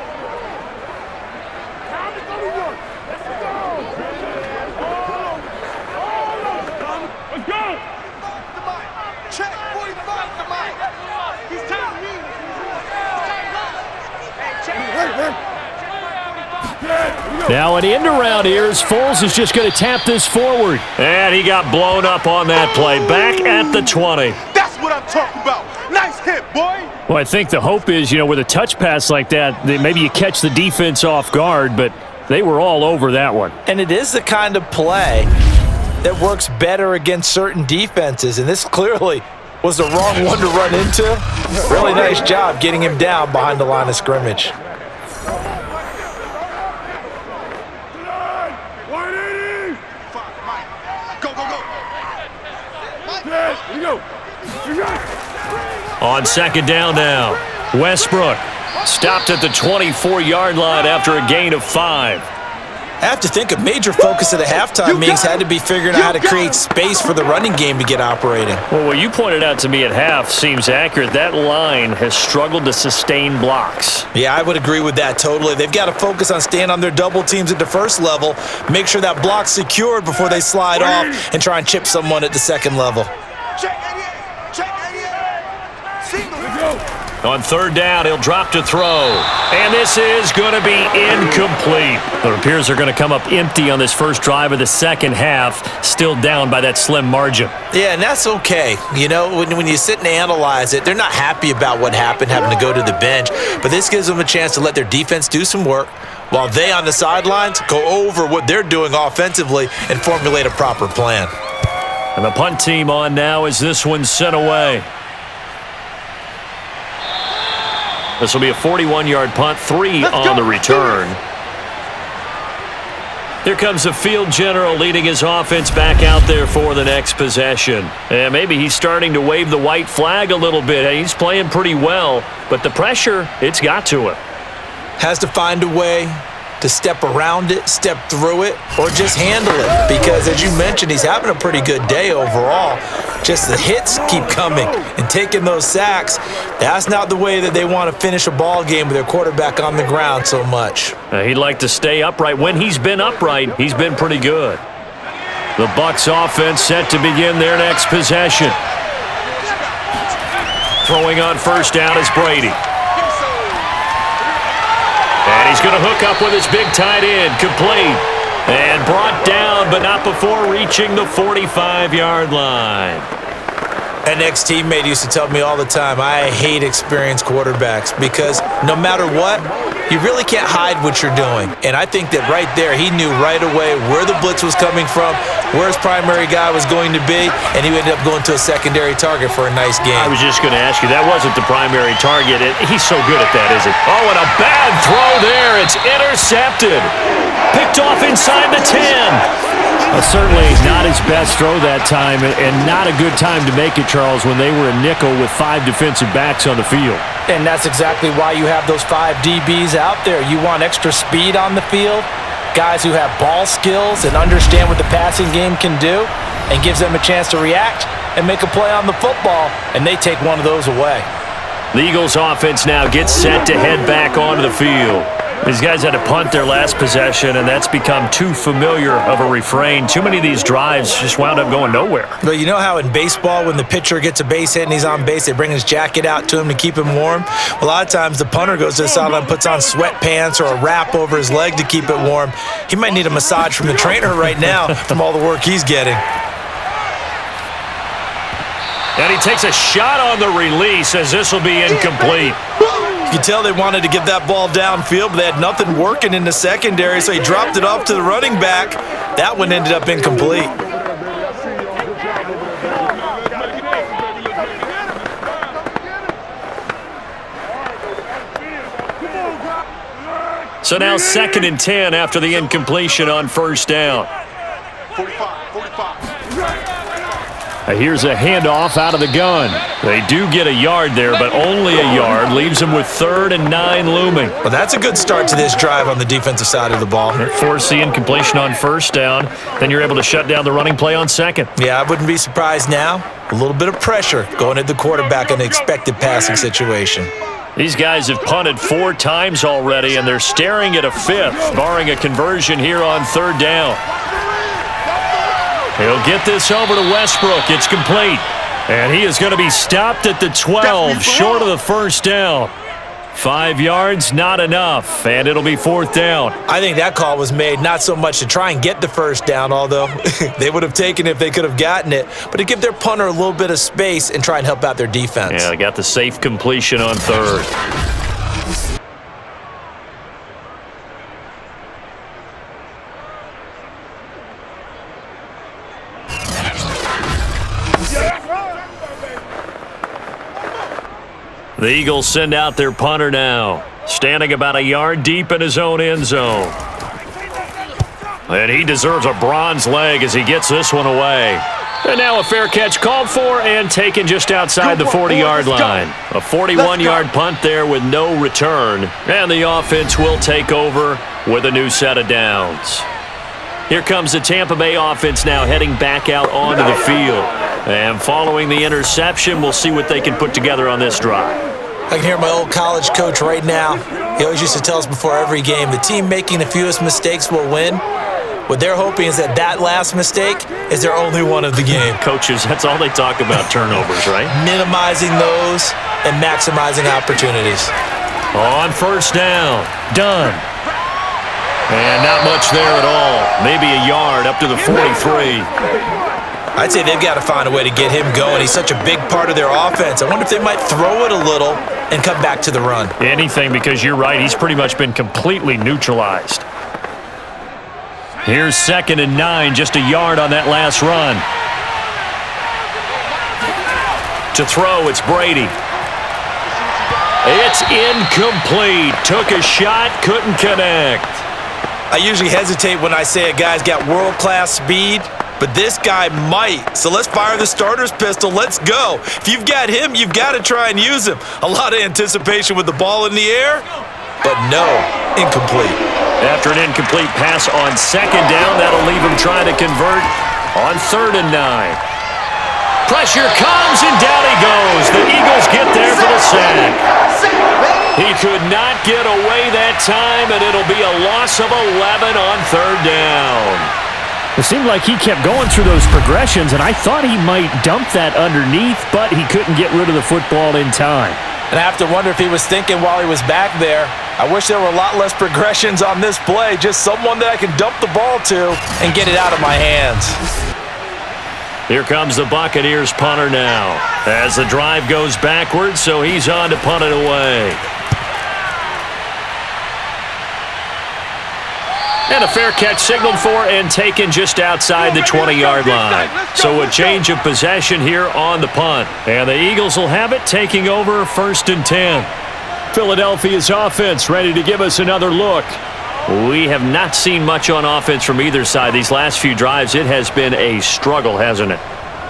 Let's go! Check 45 the mic. He's telling me. Now an end around here as Foles is just going to tap this forward. And he got blown up on that play. Back at the 20. That's what I'm talking about. Nice hit, boy. Well, I think the hope is, with a touch pass like that, maybe you catch the defense off guard, but they were all over that one. And it is the kind of play that works better against certain defenses, and this clearly was the wrong one to run into. Really nice job getting him down behind the line of scrimmage. On second down now, Westbrook stopped at the 24-yard line after a gain of 5. I have to think a major focus of the halftime meetings had to be figuring out how to create space for the running game to get operating. Well, what you pointed out to me at half seems accurate. That line has struggled to sustain blocks. Yeah, I would agree with that totally. They've got to focus on staying on their double teams at the first level, make sure that block's secured before they slide off and try and chip someone at the second level. On third down, he'll drop to throw. And this is going to be incomplete. It appears they're going to come up empty on this first drive of the second half, still down by that slim margin. Yeah, and that's okay. When you sit and analyze it, they're not happy about what happened, having to go to the bench. But this gives them a chance to let their defense do some work while they on the sidelines go over what they're doing offensively and formulate a proper plan. And the punt team on now as this one's sent away. This will be a 41-yard punt, 3 on the return. Here comes the field general leading his offense back out there for the next possession. And maybe he's starting to wave the white flag a little bit. He's playing pretty well, but the pressure, it's got to him. Has to find a way to step around it, step through it, or just handle it. Because as you mentioned, he's having a pretty good day overall. Just the hits keep coming and taking those sacks. That's not the way that they want to finish a ball game with their quarterback on the ground so much. He'd like to stay upright. When he's been upright, he's been pretty good. The Bucs offense set to begin their next possession. Throwing on first down is Brady. And he's going to hook up with his big tight end, complete. And brought down, but not before reaching the 45-yard line. An ex-teammate used to tell me all the time, I hate experienced quarterbacks because no matter what, you really can't hide what you're doing. And I think that right there, he knew right away where the blitz was coming from, where his primary guy was going to be, and he ended up going to a secondary target for a nice game. I was just going to ask you, that wasn't the primary target. He's so good at that, isn't he? Oh, and a bad throw there. It's intercepted. Picked off inside the 10. Certainly not his best throw that time, and not a good time to make it, Charles, when they were a nickel with 5 defensive backs on the field. And that's exactly why you have those 5 DBs out there. You want extra speed on the field, guys who have ball skills and understand what the passing game can do, and gives them a chance to react and make a play on the football, and they take one of those away. The Eagles offense now gets set to head back onto the field. These guys had to punt their last possession, and that's become too familiar of a refrain. Too many of these drives just wound up going nowhere. But you know how in baseball, when the pitcher gets a base hit and he's on base, they bring his jacket out to him to keep him warm? A lot of times the punter goes to the sideline, puts on sweatpants or a wrap over his leg to keep it warm. He might need a massage from the trainer right now from all the work he's getting. And he takes a shot on the release as this will be incomplete. You can tell they wanted to get that ball downfield, but they had nothing working in the secondary, so he dropped it off to the running back. That one ended up incomplete. So now 2nd and 10 after the incompletion on first down. 45. Here's a handoff out of the gun. They do get a yard there, but only a yard. Leaves them with 3rd and 9 looming. Well, that's a good start to this drive on the defensive side of the ball. Force the incompletion on first down. Then you're able to shut down the running play on second. Yeah, I wouldn't be surprised now. A little bit of pressure going at the quarterback in an expected passing situation. These guys have punted 4 times already, and they're staring at a 5th, barring a conversion here on 3rd down. He'll get this over to Westbrook. It's complete. And he is going to be stopped at the 12, short of the first down. 5 yards, not enough, and it'll be 4th down. I think that call was made not so much to try and get the first down, although they would have taken it if they could have gotten it, but to give their punter a little bit of space and try and help out their defense. Yeah, they got the safe completion on 3rd. The Eagles send out their punter now, standing about a yard deep in his own end zone. And he deserves a bronze leg as he gets this one away. And now a fair catch called for and taken just outside the 40-yard line. A 41-yard punt there with no return. And the offense will take over with a new set of downs. Here comes the Tampa Bay offense now heading back out onto the field. And following the interception, we'll see what they can put together on this drive. I can hear my old college coach right now. He always used to tell us before every game, the team making the fewest mistakes will win. What they're hoping is that last mistake is their only one of the game. Coaches, that's all they talk about, turnovers, right? Minimizing those and maximizing opportunities. On 1st down, done. And not much there at all. Maybe a yard up to the 43. I'd say they've got to find a way to get him going. He's such a big part of their offense. I wonder if they might throw it a little and come back to the run. Anything, because you're right. He's pretty much been completely neutralized. Here's 2nd and 9, just a yard on that last run. To throw, it's Brady. It's incomplete. Took a shot, couldn't connect. I usually hesitate when I say a guy's got world-class speed, but this guy might. So let's fire the starter's pistol. Let's go. If you've got him, you've got to try and use him. A lot of anticipation with the ball in the air, but no, incomplete. After an incomplete pass on 2nd down, that'll leave him trying to convert on 3rd and 9. Pressure comes, and down he goes. The Eagles get there for the sack. He could not get away that time, and it'll be a loss of 11 on 3rd down. It seemed like he kept going through those progressions, and I thought he might dump that underneath, but he couldn't get rid of the football in time. And I have to wonder if he was thinking while he was back there, I wish there were a lot less progressions on this play, just someone that I can dump the ball to and get it out of my hands. Here comes the Buccaneers punter now, as the drive goes backwards, so he's on to punt it away. And a fair catch signaled for and taken just outside the 20-yard line. So a change of possession here on the punt. And the Eagles will have it, taking over 1st and 10. Philadelphia's offense ready to give us another look. We have not seen much on offense from either side. These last few drives, it has been a struggle, hasn't it?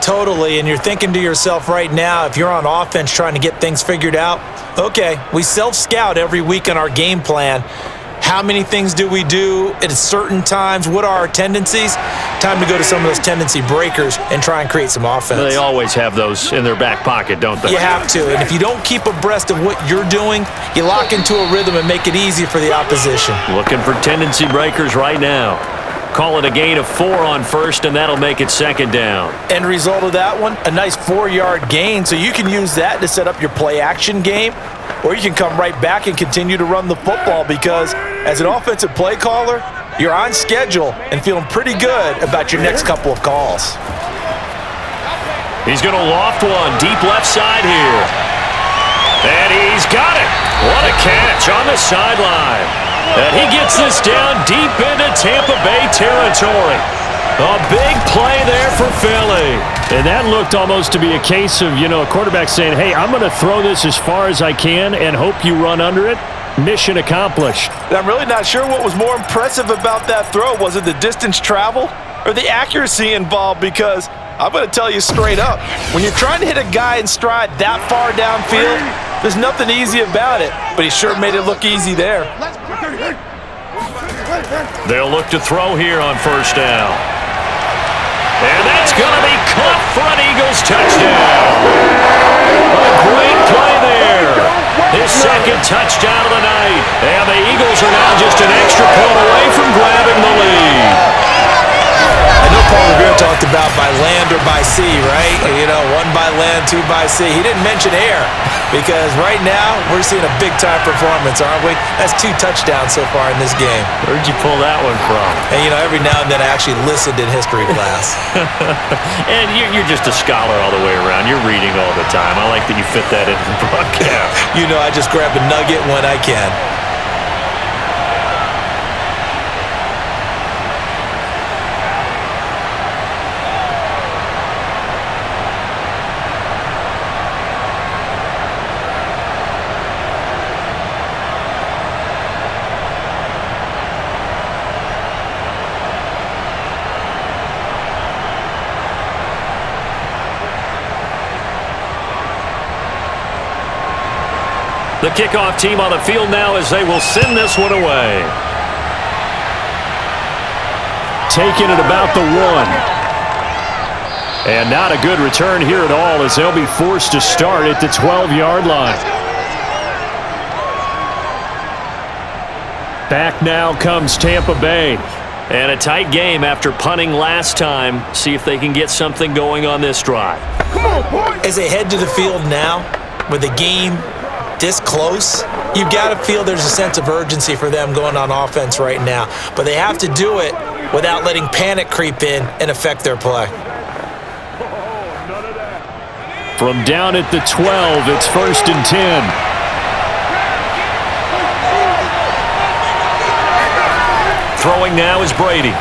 Totally, and you're thinking to yourself right now, if you're on offense trying to get things figured out, okay, we self-scout every week on our game plan. How many things do we do at certain times? What are our tendencies? Time to go to some of those tendency breakers and try and create some offense. They always have those in their back pocket, don't they? You have to, and if you don't keep abreast of what you're doing, you lock into a rhythm and make it easy for the opposition. Looking for tendency breakers right now. Call it a gain of 4 on 1st, and that'll make it 2nd down. End result of that one, a nice 4-yard gain, so you can use that to set up your play-action game, or you can come right back and continue to run the football because as an offensive play caller, you're on schedule and feeling pretty good about your next couple of calls. He's going to loft one deep left side here. And he's got it. What a catch on the sideline. And he gets this down deep into Tampa Bay territory. A big play there for Philly. And that looked almost to be a case of, a quarterback saying, hey, I'm going to throw this as far as I can and hope you run under it. Mission accomplished. I'm really not sure what was more impressive about that throw. Was it the distance traveled or the accuracy involved? Because I'm going to tell you straight up, when you're trying to hit a guy in stride that far downfield, there's nothing easy about it. But he sure made it look easy there. They'll look to throw here on 1st down. And that's going to be caught for an Eagles touchdown. A great play there. His 2nd touchdown of the night. And the Eagles are now just an extra point away from grabbing the lead. I know Paul Revere talked about by land or by sea, right? You know, 1 by land, 2 by sea. He didn't mention air because right now we're seeing a big-time performance, aren't we? That's 2 touchdowns so far in this game. Where'd you pull that one from? And, you know, every now and then I actually listened in history class. And you're just a scholar all the way around. You're reading all the time. I like that you fit that into the book. Yeah. You know, I just grab a nugget when I can. The kickoff team on the field now as they will send this one away. Taking it about the 1. And not a good return here at all as they'll be forced to start at the 12-yard line. Back now comes Tampa Bay. And a tight game after punting last time. See if they can get something going on this drive. As they head to the field now with the game this close, you've got to feel there's a sense of urgency for them going on offense right now. But they have to do it without letting panic creep in and affect their play. From down at the 12, it's 1st and 10. Throwing now is Brady.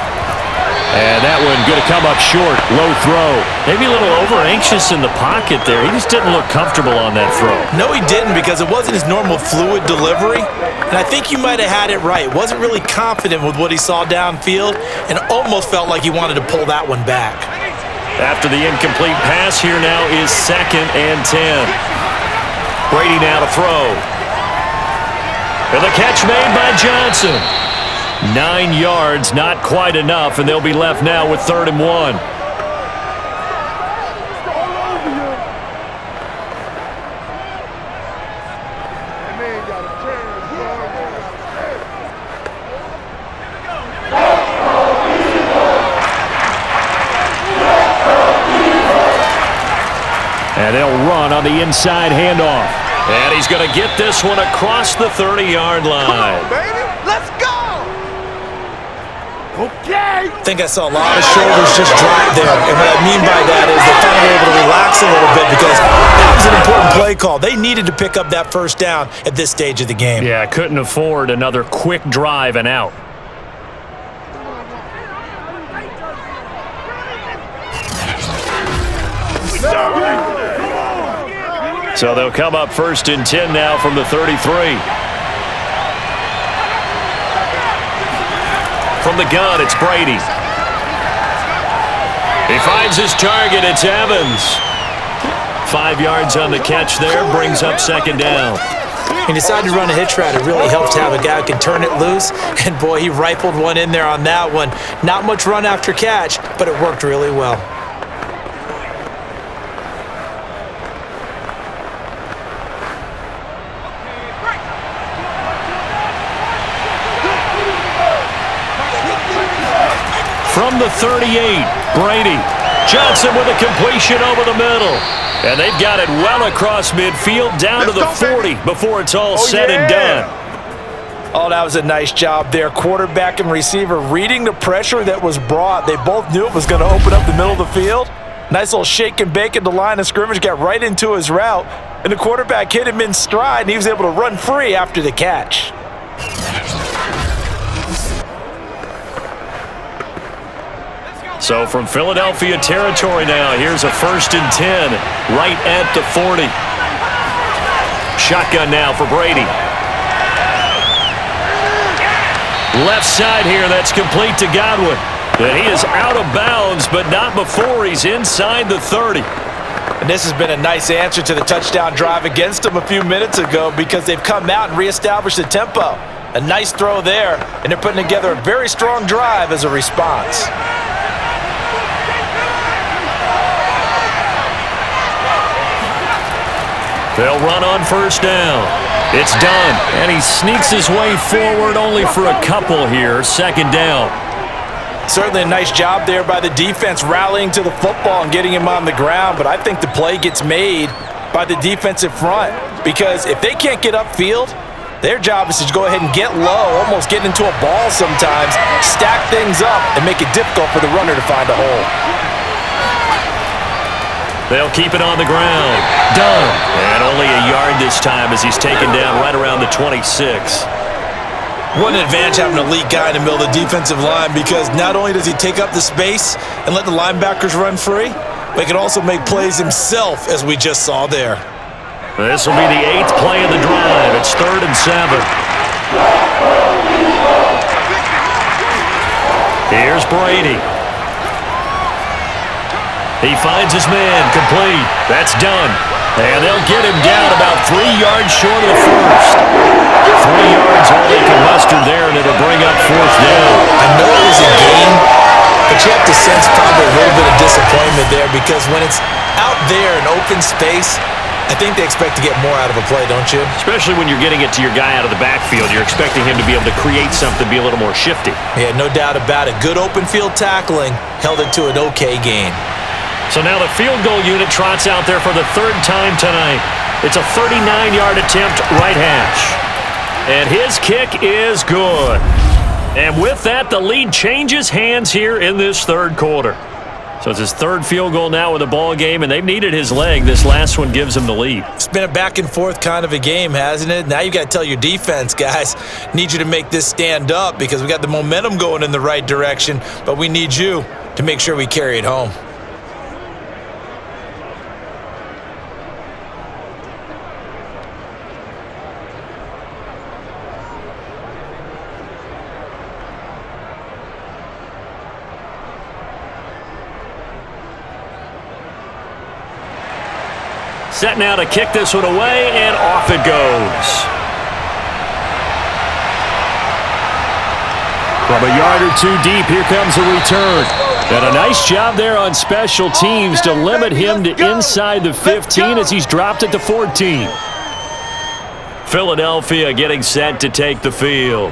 And that one going to come up short. Low throw. Maybe a little over-anxious in the pocket there. He just didn't look comfortable on that throw. No, he didn't because it wasn't his normal fluid delivery. And I think you might have had it right. Wasn't really confident with what he saw downfield and almost felt like he wanted to pull that one back. After the incomplete pass, here now is 2nd and 10. Brady now to throw. And the catch made by Johnson. 9 yards, not quite enough, and they'll be left now with 3rd and 1. And they'll run on the inside handoff. And he's going to get this one across the 30-yard line. Come on, baby. Let's go. Okay. I think I saw a lot of shoulders just drop there. And what I mean by that is they finally were able to relax a little bit because that was an important play call. They needed to pick up that 1st down at this stage of the game. Yeah, couldn't afford another quick drive and out. So they'll come up 1st and 10 now from the 33. From the gun, it's Brady. He finds his target. It's Evans. 5 yards on the catch there. Brings up 2nd down. He decided to run a hitch route. It really helped to have a guy who can turn it loose. And, boy, he rifled one in there on that one. Not much run after catch, but it worked really well. From the 38, Brady. Johnson with a completion over the middle. And they've got it well across midfield down to the 40 before it's all said and done. Oh, that was a nice job there. Quarterback and receiver reading the pressure that was brought. They both knew it was going to open up the middle of the field. Nice little shake and bake at the line of scrimmage, got right into his route. And the quarterback hit him in stride, and he was able to run free after the catch. So from Philadelphia territory now, here's a 1st and 10 right at the 40. Shotgun now for Brady. Left side here, that's complete to Godwin. And he is out of bounds, but not before he's inside the 30. And this has been a nice answer to the touchdown drive against them a few minutes ago because they've come out and reestablished the tempo. A nice throw there, and they're putting together a very strong drive as a response. They'll run on 1st down. It's done, and he sneaks his way forward only for a couple here. 2nd down. Certainly a nice job there by the defense rallying to the football and getting him on the ground, but I think the play gets made by the defensive front because if they can't get upfield, their job is to go ahead and get low, almost get into a ball sometimes, stack things up, and make it difficult for the runner to find a hole. They'll keep it on the ground. Done. And only a yard this time as he's taken down right around the 26. What an advantage having an elite guy in the middle of the defensive line because not only does he take up the space and let the linebackers run free, but he can also make plays himself, as we just saw there. This will be the 8th play of the drive. It's 3rd and 7. Here's Brady. He finds his man, complete. That's done. And they'll get him down about 3 yards short of the first. 3 yards all they can muster there, and it'll bring up 4th down. I know it was a game, but you have to sense probably a little bit of disappointment there because when it's out there in open space, I think they expect to get more out of a play, don't you? Especially when you're getting it to your guy out of the backfield. You're expecting him to be able to create something, be a little more shifty. Yeah, no doubt about it. Good open field tackling held it to an okay game. So now the field goal unit trots out there for the 3rd time tonight. It's a 39-yard attempt, right hash. And his kick is good. And with that, the lead changes hands here in this 3rd quarter. So it's his 3rd field goal now with the ball game, and they've needed his leg. This last one gives him the lead. It's been a back-and-forth kind of a game, hasn't it? Now you got to tell your defense, guys, need you to make this stand up because we got the momentum going in the right direction, but we need you to make sure we carry it home. Set now to kick this one away, and off it goes. From a yard or 2 deep, here comes a return. And a nice job there on special teams to limit him to inside the 15 as he's dropped it to 14. Philadelphia getting set to take the field.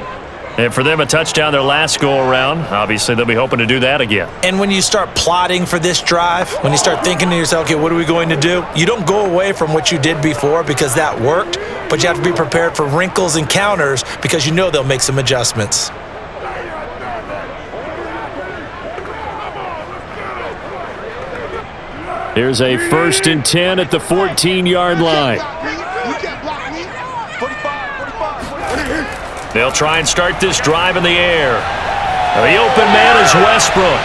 And for them, a touchdown their last go-around. Obviously, they'll be hoping to do that again. And when you start plotting for this drive, when you start thinking to yourself, okay, what are we going to do? You don't go away from what you did before because that worked, but you have to be prepared for wrinkles and counters because you know they'll make some adjustments. Here's a 1st and 10 at the 14-yard line. They'll try and start this drive in the air. The open man is Westbrook,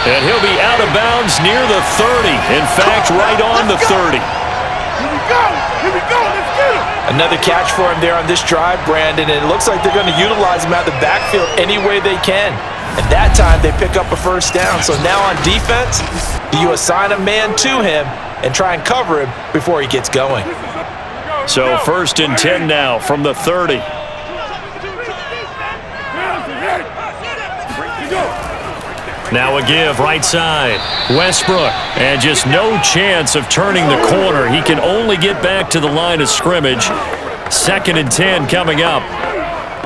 and he'll be out of bounds near the 30. In fact, right on the 30. Here we go. Let's get him. Another catch for him there on this drive, Brandon, and it looks like they're going to utilize him out of the backfield any way they can. And that time, they pick up a 1st down. So now on defense, do you assign a man to him and try and cover him before he gets going? So 1st and 10 now from the 30. Now a give right side. Westbrook, and just no chance of turning the corner. He can only get back to the line of scrimmage. 2nd and 10 coming up.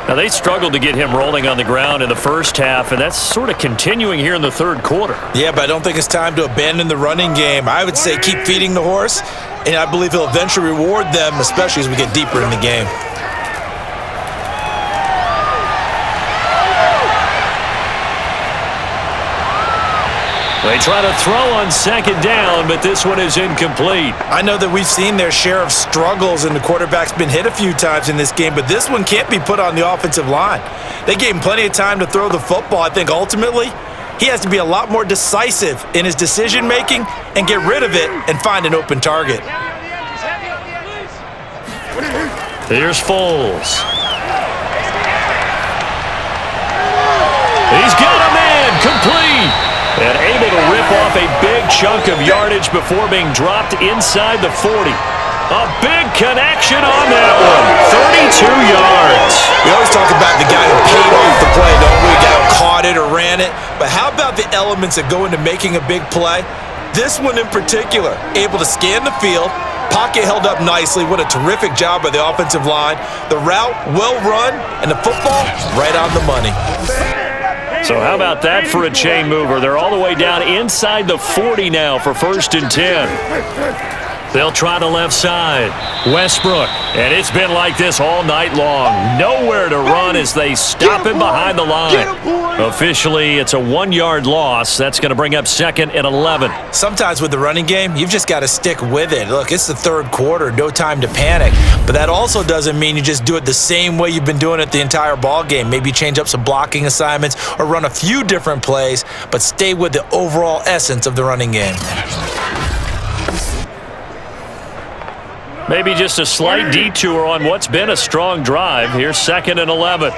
Now they struggled to get him rolling on the ground in the first half, and that's sort of continuing here in the 3rd quarter. Yeah, but I don't think it's time to abandon the running game. I would say keep feeding the horse, and I believe he'll eventually reward them, especially as we get deeper in the game. They try to throw on 2nd down, but this one is incomplete. I know that we've seen their share of struggles, and the quarterback's been hit a few times in this game, but this one can't be put on the offensive line. They gave him plenty of time to throw the football. I think ultimately he has to be a lot more decisive in his decision-making and get rid of it and find an open target. Here's Foles. He's got a man, complete. And able to rip off a big chunk of yardage before being dropped inside the 40. A big connection on that one. 32 yards. We always talk about the guy who paid off the play, don't we? The guy who caught it or ran it. But how about the elements that go into making a big play? This one in particular, able to scan the field, pocket held up nicely. What a terrific job by the offensive line. The route well run, and the football right on the money. So how about that for a chain mover? They're all the way down inside the 40 now for 1st and 10. They'll try the left side. Westbrook. And it's been like this all night long. Nowhere to run as they stop him behind the line. Officially, it's a 1-yard loss. That's going to bring up 2nd and 11. Sometimes with the running game, you've just got to stick with it. Look, it's the 3rd quarter. No time to panic. But that also doesn't mean you just do it the same way you've been doing it the entire ball game. Maybe change up some blocking assignments or run a few different plays, but stay with the overall essence of the running game. Maybe just a slight detour on what's been a strong drive. Here's 2nd and 11.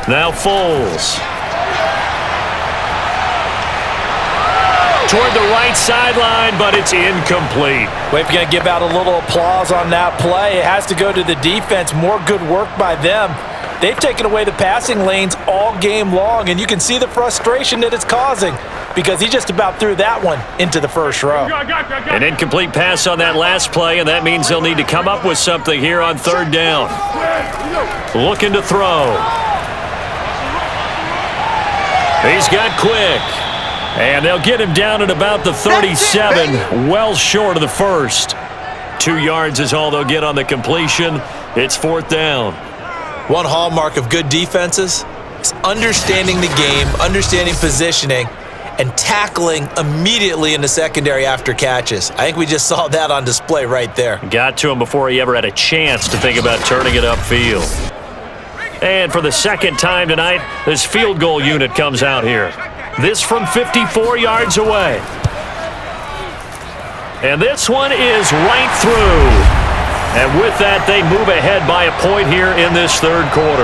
Now Foles. Toward the right sideline, but it's incomplete. Well, if you're going to give out a little applause on that play, it has to go to the defense. More good work by them. They've taken away the passing lanes all game long, and you can see the frustration that it's causing because he just about threw that one into the first row. An incomplete pass on that last play, and that means they'll need to come up with something here on 3rd down. Looking to throw. He's got Quick. And they'll get him down at about the 37, well short of the first. 2 yards is all they'll get on the completion. It's 4th down. One hallmark of good defenses is understanding the game, understanding positioning, and tackling immediately in the secondary after catches. I think we just saw that on display right there. Got to him before he ever had a chance to think about turning it upfield. And for the 2nd time tonight, this field goal unit comes out here. This from 54 yards away. And this one is right through. And with that, they move ahead by a point here in this 3rd quarter.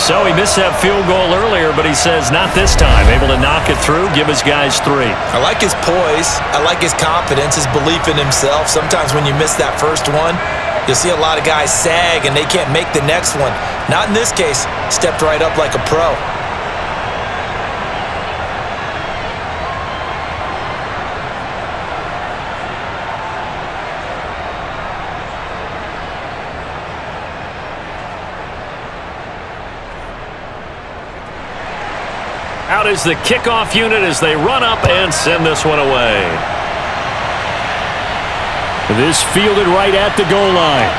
So he missed that field goal earlier, but he says not this time. Able to knock it through, give his guys 3. I like his poise. I like his confidence, his belief in himself. Sometimes when you miss that first one, you'll see a lot of guys sag and they can't make the next one. Not in this case. Stepped right up like a pro. Out is the kickoff unit as they run up and send this one away. This fielded right at the goal line.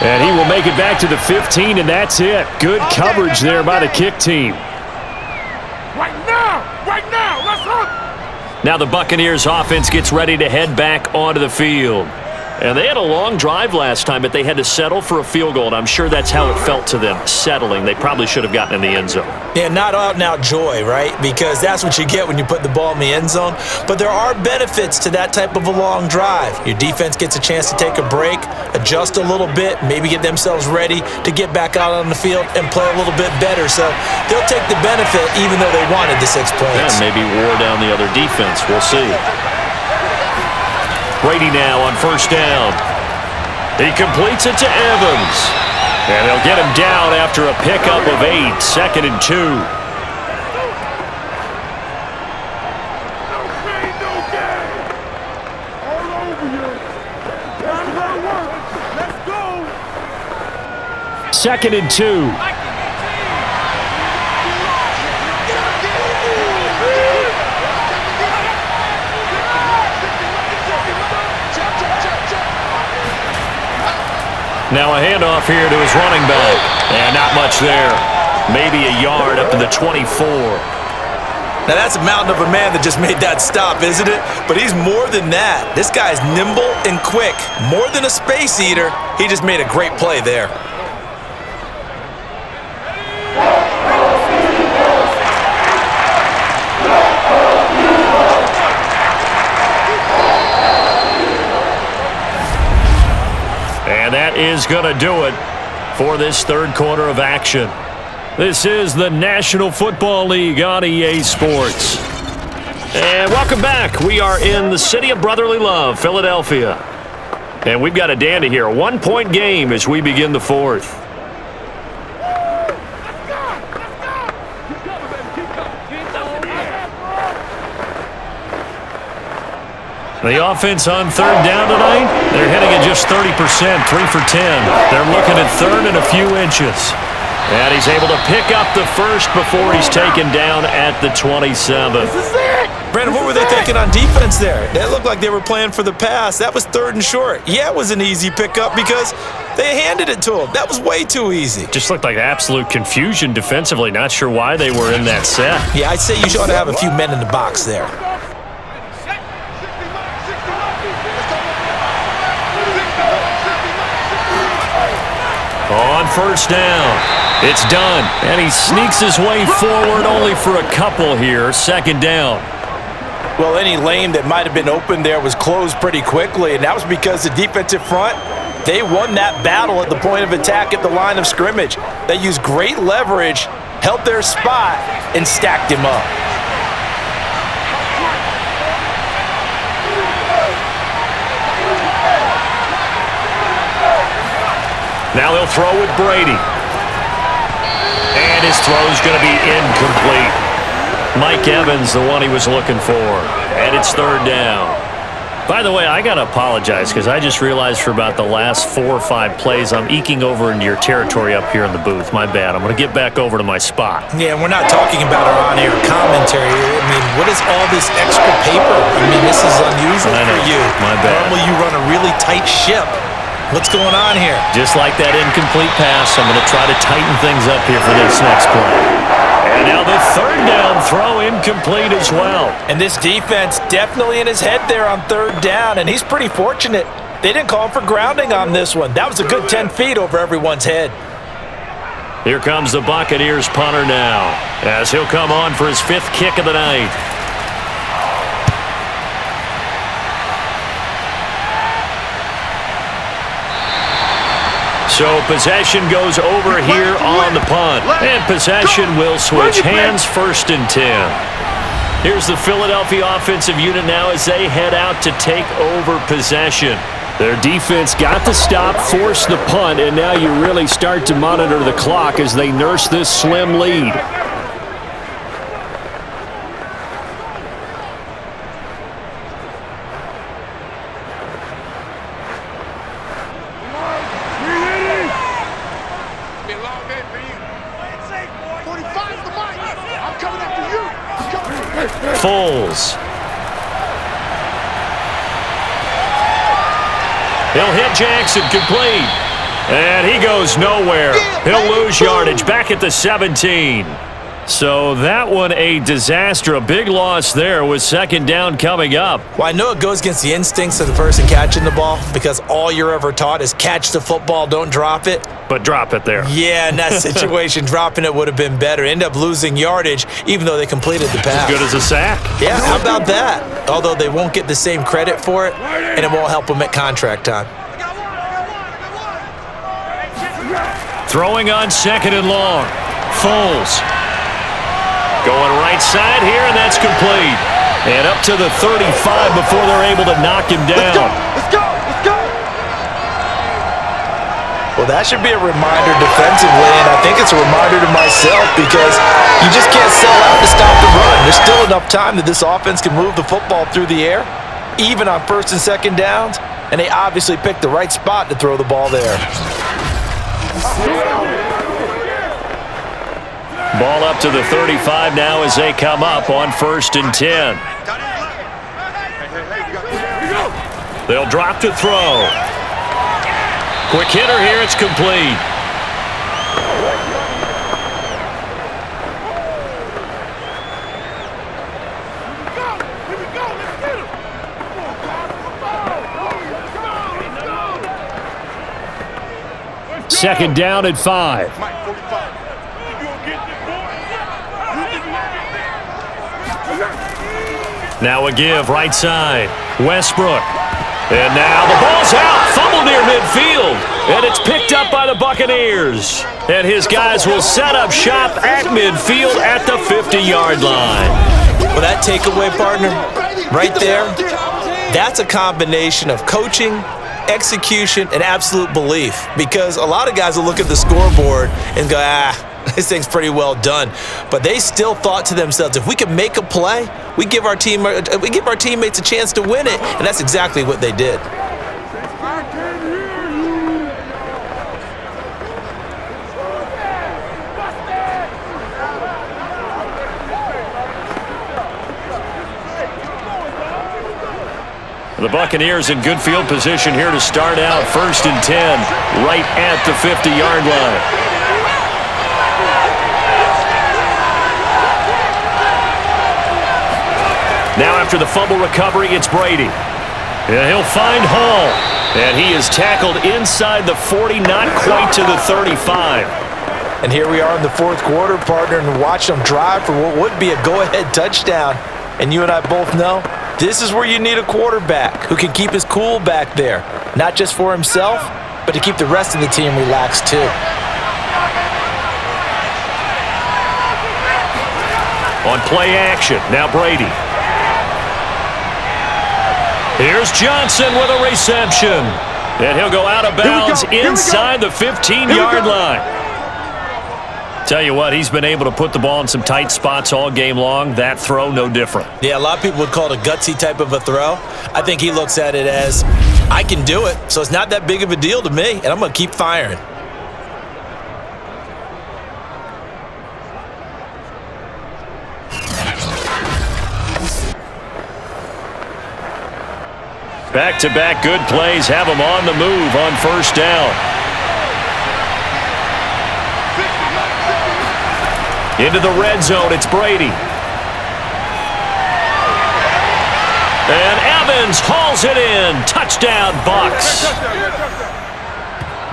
And he will make it back to the 15, and that's it. Good coverage there by the kick team. Right now, let's hook. Now the Buccaneers offense gets ready to head back onto the field. And they had a long drive last time, but they had to settle for a field goal, and I'm sure that's how it felt to them, settling. They probably should have gotten in the end zone. Yeah, not out-and-out joy, right? Because that's what you get when you put the ball in the end zone. But there are benefits to that type of a long drive. Your defense gets a chance to take a break, adjust a little bit, maybe get themselves ready to get back out on the field and play a little bit better. So they'll take the benefit even though they wanted the 6 points. Yeah, maybe wore down the other defense. We'll see. Brady now on 1st down. He completes it to Evans. And they'll get him down after a pickup of 8, 2nd and 2. No pain, no gain. All over you. That's gonna work. Let's go. 2nd and 2. Now a handoff here to his running back. And not much there. Maybe a yard up to the 24. Now that's a mountain of a man that just made that stop, isn't it? But he's more than that. This guy's nimble and quick. More than a space eater. He just made a great play there. And that is going to do it for this 3rd quarter of action. This is the National Football League on EA Sports. And welcome back. We are in the city of brotherly love, Philadelphia. And we've got a dandy here. A 1-point game as we begin the 4th. The offense on 3rd down tonight, they're hitting at just 30%, 3 for 10. They're looking at 3rd and a few inches. And he's able to pick up the first before he's taken down at the 27. Brandon, what were they thinking on defense there? That looked like they were playing for the pass. That was 3rd and short. Yeah, it was an easy pickup because they handed it to him. That was way too easy. Just looked like absolute confusion defensively. Not sure why they were in that set. Yeah, I'd say you ought to have a few men in the box there. On first down, it's done. And he sneaks his way forward only for a couple here. 2nd down. Well, any lane that might have been open there was closed pretty quickly, and that was because the defensive front, they won that battle at the point of attack at the line of scrimmage. They used great leverage, held their spot, and stacked him up. Now they'll throw with Brady. And his throw's going to be incomplete. Mike Evans, the one he was looking for. And it's 3rd down. By the way, I got to apologize because I just realized for about the last 4 or 5 plays, I'm eking over into your territory up here in the booth. My bad. I'm going to get back over to my spot. Yeah, we're not talking about our on-air commentary. I mean, what is all this extra paper? I mean, this is unusual for you. My bad. Normally you run a really tight ship. What's going on here? Just like that incomplete pass, I'm going to try to tighten things up here for this next play. And now the 3rd down throw incomplete as well. And this defense definitely in his head there on 3rd down, and he's pretty fortunate. They didn't call him for grounding on this one. That was a good 10 feet over everyone's head. Here comes the Buccaneers punter now, as he'll come on for his 5th kick of the night. So possession goes over here on the punt. And possession will switch hands, 1st and 10. Here's the Philadelphia offensive unit now as they head out to take over possession. Their defense got the stop, forced the punt, and now you really start to monitor the clock as they nurse this slim lead. Foles. He'll hit Jackson, complete. And he goes nowhere. He'll lose yardage back at the 17. So that one a disaster. A big loss there with 2nd down coming up. Well, I know it goes against the instincts of the person catching the ball because all you're ever taught is catch the football, don't drop it. But drop it there. Yeah, in that situation, dropping it would have been better. End up losing yardage even though they completed the pass. As good as a sack. Yeah, how about that? Although they won't get the same credit for it, and it won't help them at contract time. Throwing on 2nd and long. Foles. Going right side here, and that's complete. And up to the 35 before they're able to knock him down. Let's go! Let's go! Well, that should be a reminder defensively, and I think it's a reminder to myself because you just can't sell out to stop the run. There's still enough time that this offense can move the football through the air, even on 1st and 2nd downs, and they obviously picked the right spot to throw the ball there. Ball up to the 35 now as they come up on 1st and 10. They'll drop to throw. Quick hitter here, it's complete. Second down at 5. Now a give, right side. Westbrook. And now the ball's out. Fumble near midfield. And it's picked up by the Buccaneers. And his guys will set up shop at midfield at the 50-yard line. Well, that takeaway, partner, right there, that's a combination of coaching, execution, and absolute belief. Because a lot of guys will look at the scoreboard and go, this thing's pretty well done. But they still thought to themselves, if we can make a play, we give our teammates a chance to win it. And that's exactly what they did. The Buccaneers in good field position here to start out 1st and 10, right at the 50-yard line. Now after the fumble recovery, it's Brady. And he'll find Hall. And he is tackled inside the 40, not quite to the 35. And here we are in the fourth quarter, partner, and watch them drive for what would be a go-ahead touchdown. And you and I both know this is where you need a quarterback who can keep his cool back there, not just for himself, but to keep the rest of the team relaxed too. On play action, now Brady. Here's Johnson with a reception. And he'll go out of bounds inside the 15-yard line. Tell you what, he's been able to put the ball in some tight spots all game long. That throw, no different. Yeah, a lot of people would call it a gutsy type of a throw. I think he looks at it as, I can do it, so it's not that big of a deal to me, and I'm going to keep firing. Back-to-back good plays have him on the move on first down. Into the red zone, it's Brady. And Evans hauls it in. Touchdown, Bucks.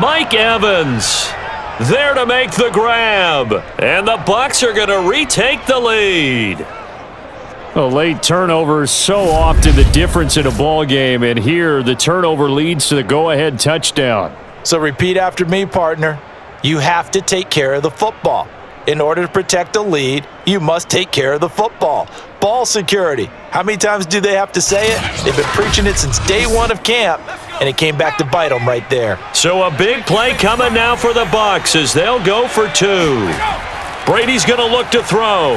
Mike Evans there to make the grab. And the Bucks are going to retake the lead. A late turnover is so often the difference in a ball game, and here the turnover leads to the go-ahead touchdown. So repeat after me, partner. You have to take care of the football. In order to protect the lead, you must take care of the football. Ball security. How many times do they have to say it? They've been preaching it since day one of camp, and it came back to bite them right there. So a big play coming now for the Bucs as they'll go for two. Brady's going to look to throw.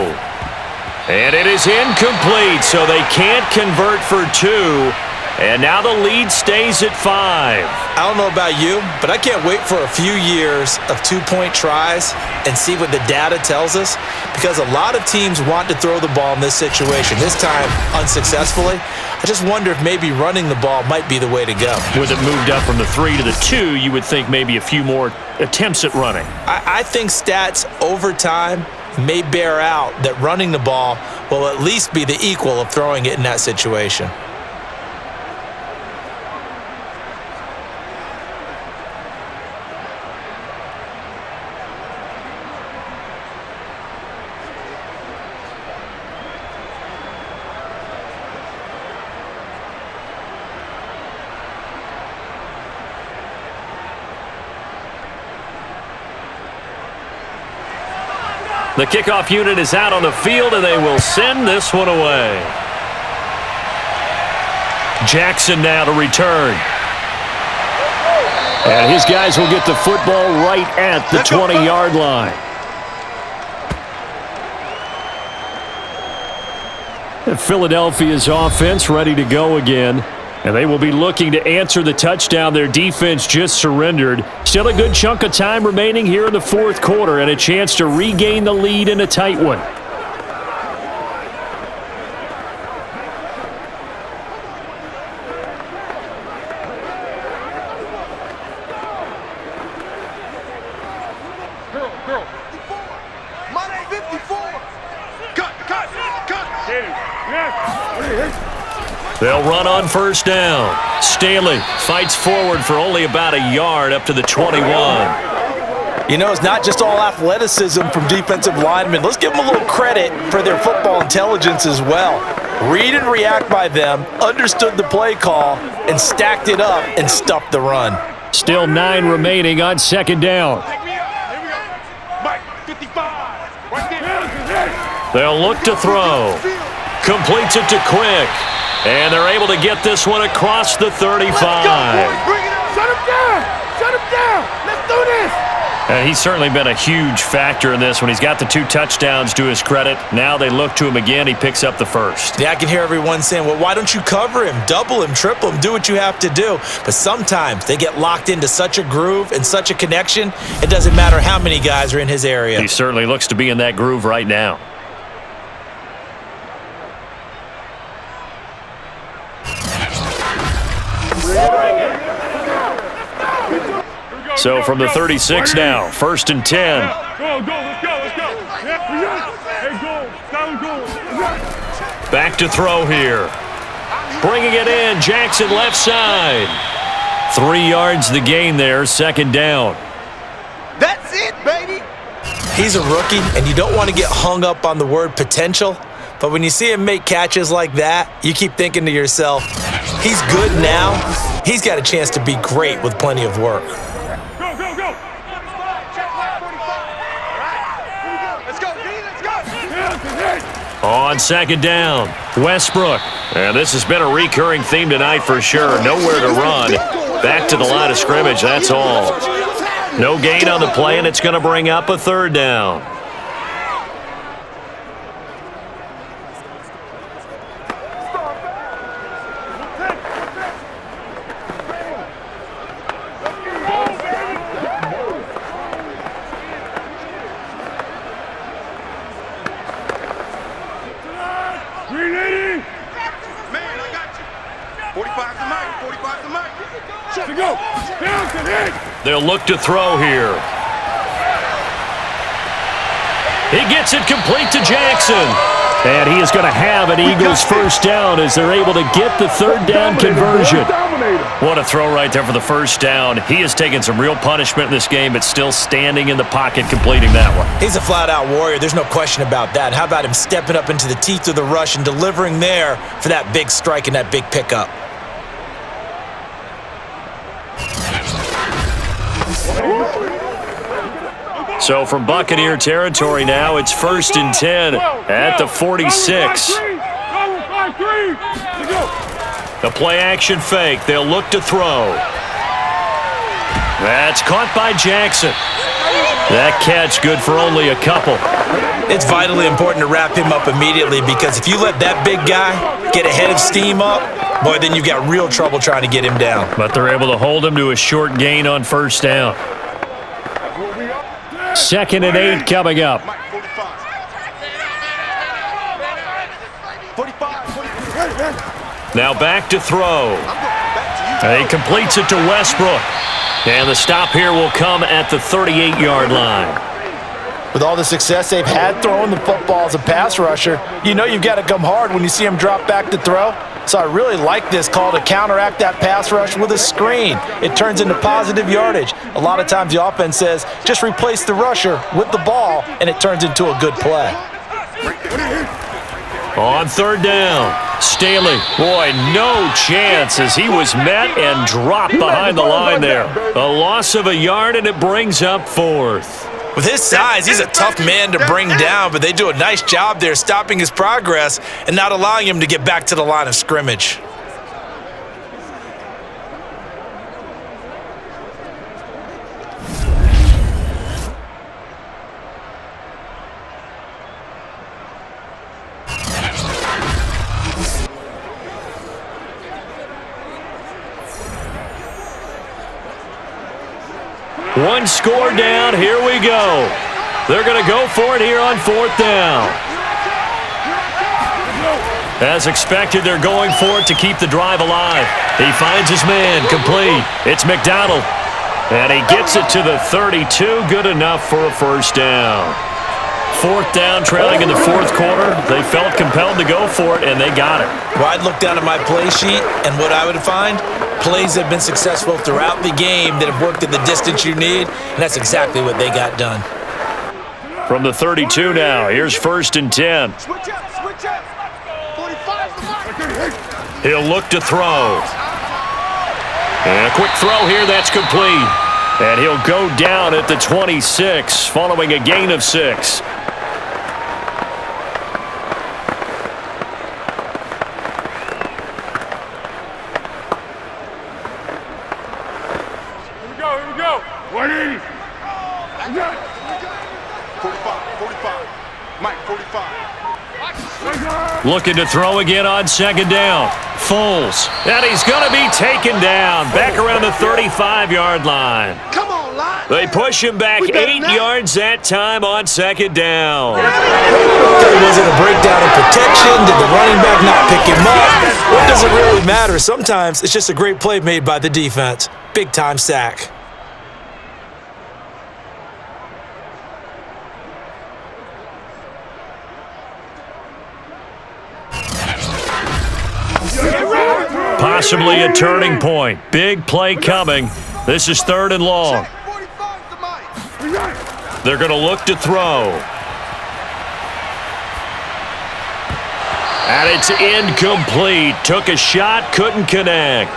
And it is incomplete, so they can't convert for two. And now the lead stays at 5. I don't know about you, but I can't wait for a few years of two-point tries and see what the data tells us, because a lot of teams want to throw the ball in this situation, this time unsuccessfully. I just wonder if maybe running the ball might be the way to go. With it moved up from the 3 to the 2, you would think maybe a few more attempts at running. I think stats over time may bear out that running the ball will at least be the equal of throwing it in that situation. The kickoff unit is out on the field, and they will send this one away. Jackson now to return. And his guys will get the football right at the 20-yard line. And Philadelphia's offense ready to go again. And they will be looking to answer the touchdown their defense just surrendered. Still a good chunk of time remaining here in the fourth quarter and a chance to regain the lead in a tight one. They'll run on first down. Staley fights forward for only about a yard up to the 21. You know, it's not just all athleticism from defensive linemen. Let's give them a little credit for their football intelligence as well. Read and react by them, understood the play call, and stacked it up and stuffed the run. Still 9 remaining on second down. They'll look to throw. Completes it to Quick. And they're able to get this one across the 35. Shut him down! Shut him down! Let's do this! And he's certainly been a huge factor in this when he's got the 2 touchdowns to his credit. Now they look to him again. He picks up the first. Yeah, I can hear everyone saying, well, why don't you cover him, double him, triple him, do what you have to do. But sometimes they get locked into such a groove and such a connection, it doesn't matter how many guys are in his area. He certainly looks to be in that groove right now. So from the 36 now, 1st and 10. Go, let's go. Hey, go. Back to throw here. Bringing it in, Jackson left side. 3 yards the gain there, 2nd down. That's it, baby. He's a rookie, and you don't want to get hung up on the word potential. But when you see him make catches like that, you keep thinking to yourself, he's good now. He's got a chance to be great with plenty of work. Go. Let's go, D. Let's go. On 2nd down, Westbrook. And this has been a recurring theme tonight for sure. Nowhere to run. Back to the line of scrimmage, that's all. No gain on the play, and it's going to bring up a 3rd down. Man, I got you. 45's the mic. 45's the mic. To go. Down to hit. They'll look to throw here. He gets it complete to Jackson. And he is going to have an Eagles 1st down as they're able to get the 3rd down conversion. What a throw right there for the 1st down. He has taken some real punishment in this game, but still standing in the pocket completing that one. He's a flat-out warrior. There's no question about that. How about him stepping up into the teeth of the rush and delivering there for that big strike and that big pickup? So from Buccaneer territory now, it's 1st and 10 at the 46. The play-action fake. They'll look to throw. That's caught by Jackson. That catch good for only a couple. It's vitally important to wrap him up immediately because if you let that big guy get ahead of steam up, boy, then you've got real trouble trying to get him down. But they're able to hold him to a short gain on 1st down. 2nd and 8 coming up. 45. Now back to throw. He completes it to Westbrook. And the stop here will come at the 38-yard line. With all the success they've had throwing the football as a pass rusher, you know you've got to come hard when you see him drop back to throw. So I really like this call to counteract that pass rush with a screen. It turns into positive yardage. A lot of times the offense says, just replace the rusher with the ball, and it turns into a good play. On 3rd down, Staley. Boy, no chance as he was met and dropped behind the line there. A loss of a yard, and it brings up 4th. With his size, he's a tough man to bring down, but they do a nice job there stopping his progress and not allowing him to get back to the line of scrimmage. One score down, here we go. They're going to go for it here on 4th down. As expected, they're going for it to keep the drive alive. He finds his man, complete. It's McDonald. And he gets it to the 32, good enough for a 1st down. 4th down, trailing in the 4th quarter. They felt compelled to go for it, and they got it. Well, I'd look down at my play sheet, and what I would find, plays have been successful throughout the game that have worked at the distance you need, and that's exactly what they got done. From the 32 now, here's 1st and 10. Switch up. 45's the mic. He'll look to throw. And a quick throw here, that's complete. And he'll go down at the 26, following a gain of 6. Here we go. 180. 45. Mike, 45. Looking to throw again on 2nd down. Foles. And he's going to be taken down back around the 35-yard line. Come on, line. They push him back 8 yards that time on 2nd down. Was it a breakdown in protection? Did the running back not pick him up? What does it really matter? Sometimes it's just a great play made by the defense. Big-time sack. Possibly a turning point. Big play coming. This is 3rd and long. They're going to look to throw. And it's incomplete. Took a shot, couldn't connect.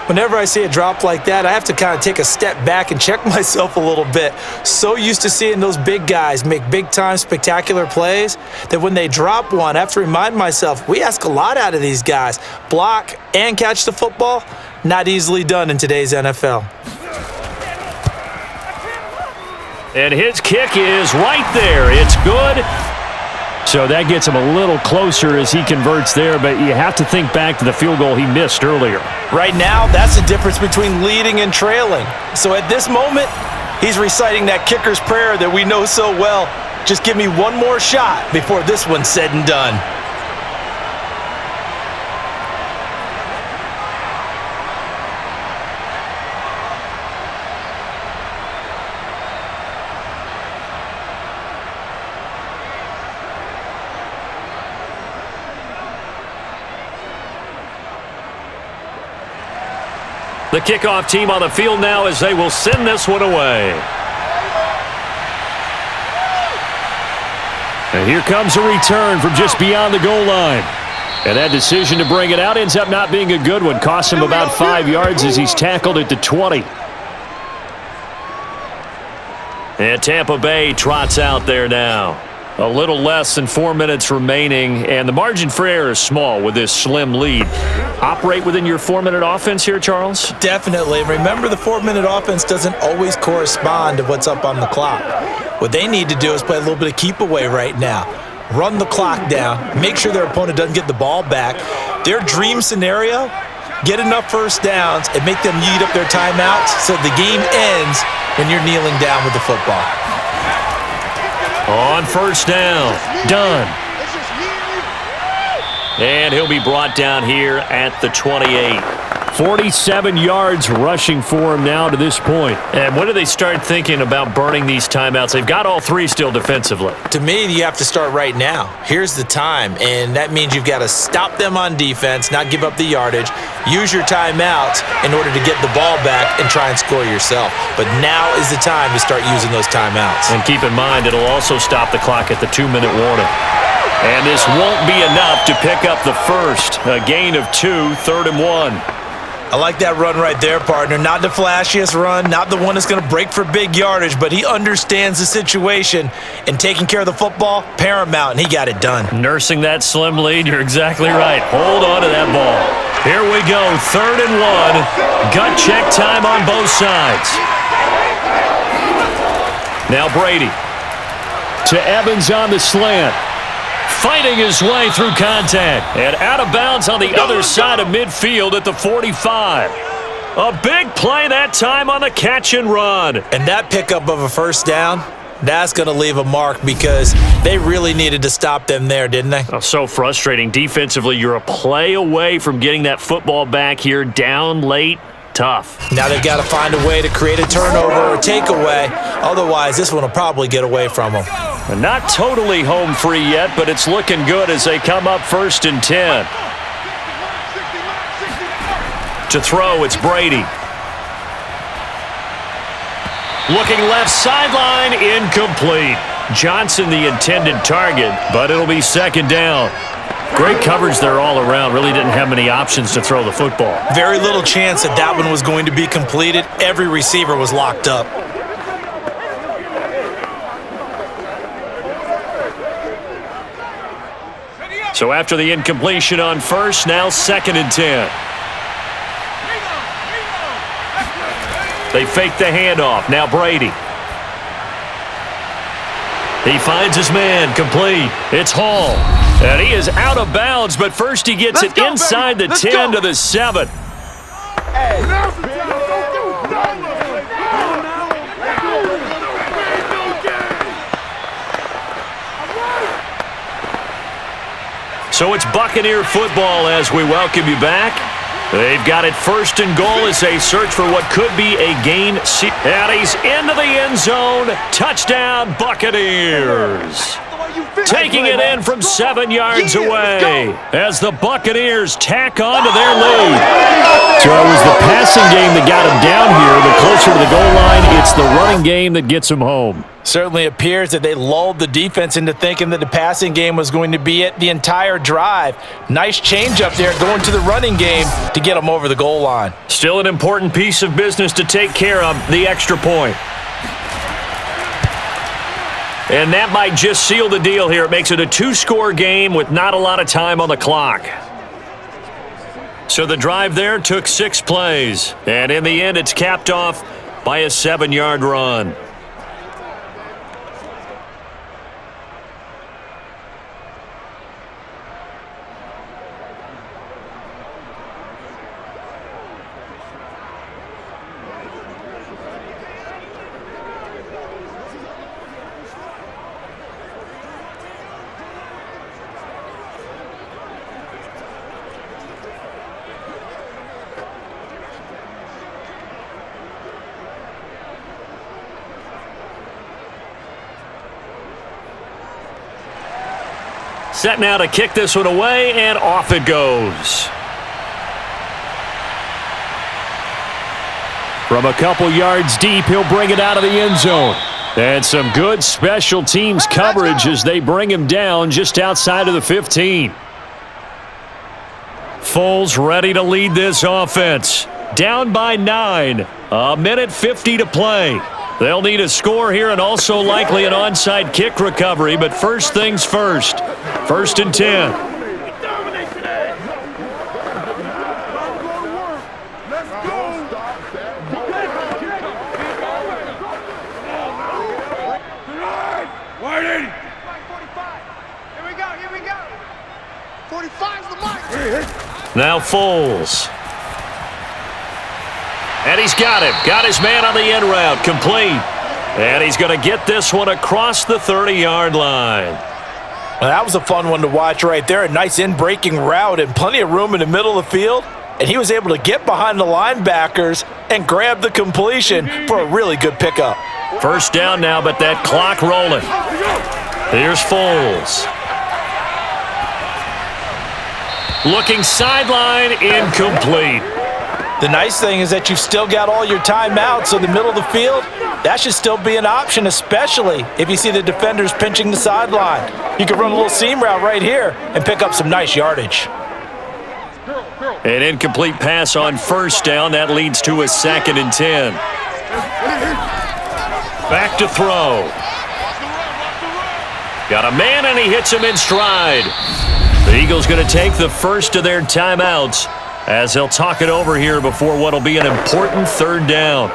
Whenever I see a drop like that, I have to kind of take a step back and check myself a little bit. So used to seeing those big guys make big-time spectacular plays that when they drop one, I have to remind myself, we ask a lot out of these guys. Block and catch the football, not easily done in today's NFL. And his kick is right there. It's good. So that gets him a little closer as he converts there, but you have to think back to the field goal he missed earlier. Right now, that's the difference between leading and trailing. So at this moment, he's reciting that kicker's prayer that we know so well. Just give me one more shot before this one's said and done. The kickoff team on the field now as they will send this one away. And here comes a return from just beyond the goal line. And that decision to bring it out ends up not being a good one. Costs him about 5 yards as he's tackled at the 20. And Tampa Bay trots out there now. A little less than 4 minutes remaining, and the margin for error is small with this slim lead. Operate within your 4-minute offense here, Charles? Definitely. Remember, the 4-minute offense doesn't always correspond to what's up on the clock. What they need to do is play a little bit of keep away right now. Run the clock down, make sure their opponent doesn't get the ball back. Their dream scenario, get enough first downs and make them eat up their timeouts so the game ends when you're kneeling down with the football. On first down, done. And he'll be brought down here at the 28. 47 yards rushing for him now to this point. And when do they start thinking about burning these timeouts? They've got all three still defensively. To me, you have to start right now. Here's the time, and that means you've got to stop them on defense, not give up the yardage, use your timeouts in order to get the ball back and try and score yourself. But now is the time to start using those timeouts. And keep in mind, it'll also stop the clock at the 2-minute warning. And this won't be enough to pick up the first. A gain of 2, 3rd and 1. I like that run right there, partner. Not the flashiest run, not the one that's going to break for big yardage, but he understands the situation, and taking care of the football, paramount, and he got it done. Nursing that slim lead, you're exactly right. Hold on to that ball. Here we go, 3rd and 1. Gut check time on both sides. Now Brady to Evans on the slant. Fighting his way through contact. And out of bounds on the other side of midfield at the 45. A big play that time on the catch and run. And that pickup of a first down, that's going to leave a mark because they really needed to stop them there, didn't they? Oh, so frustrating. Defensively, you're a play away from getting that football back here down late. Tough. Now they've got to find a way to create a turnover or takeaway. Otherwise, this one will probably get away from them. And not totally home free yet, but it's looking good as they come up 1st and 10. To throw, it's Brady. Looking left sideline, incomplete. Johnson the intended target, but it'll be 2nd down. Great coverage there all around. Really didn't have many options to throw the football. Very little chance that that one was going to be completed. Every receiver was locked up. So after the incompletion on first, now 2nd and 10. They fake the handoff. Now Brady. He finds his man, complete. It's Hall. And he is out of bounds, but first he gets it inside the 10 to the 7. So it's Buccaneer football as we welcome you back. They've got it first and goal as they search for what could be a game. And he's into the end zone. Touchdown, Buccaneers. Taking it in from 7 yards away as the Buccaneers tack on to their lead. So it was the passing game that got him down here. The closer to the goal line, it's the running game that gets him home. Certainly appears that they lulled the defense into thinking that the passing game was going to be it the entire drive. Nice change up there going to the running game to get them over the goal line. Still an important piece of business to take care of, the extra point. And that might just seal the deal here. It makes it a 2-score game with not a lot of time on the clock. So the drive there took 6 plays. And in the end, it's capped off by a 7-yard run. Set now to kick this one away, and off it goes. From a couple yards deep, he'll bring it out of the end zone. And some good special teams coverage as they bring him down just outside of the 15. Foles ready to lead this offense. Down by 9. A minute 50 to play. They'll need a score here and also likely an onside kick recovery, but first things first. 1st and 10. Let's go. Waiting. 45. Here we go. 45's the mark. Now Foles. And he's got him. Got his man on the end route. Complete. And he's going to get this one across the 30-yard line. Well, that was a fun one to watch right there. A nice in-breaking route and plenty of room in the middle of the field. And he was able to get behind the linebackers and grab the completion for a really good pickup. First down now, but that clock rolling. Here's Foles. Looking sideline, incomplete. The nice thing is that you've still got all your timeouts, so the middle of the field, that should still be an option, especially if you see the defenders pinching the sideline. You can run a little seam route right here and pick up some nice yardage. An incomplete pass on first down. That leads to a 2nd and 10. Back to throw. Got a man, and he hits him in stride. The Eagles going to take the first of their timeouts as they'll talk it over here before what will be an important 3rd down.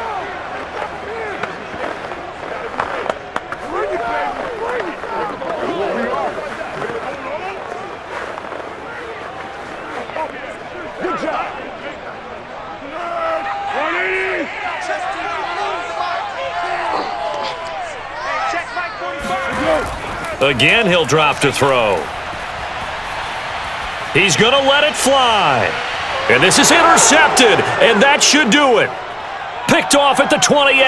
Again, he'll drop to throw. He's going to let it fly. And this is intercepted, and that should do it. Picked off at the 28,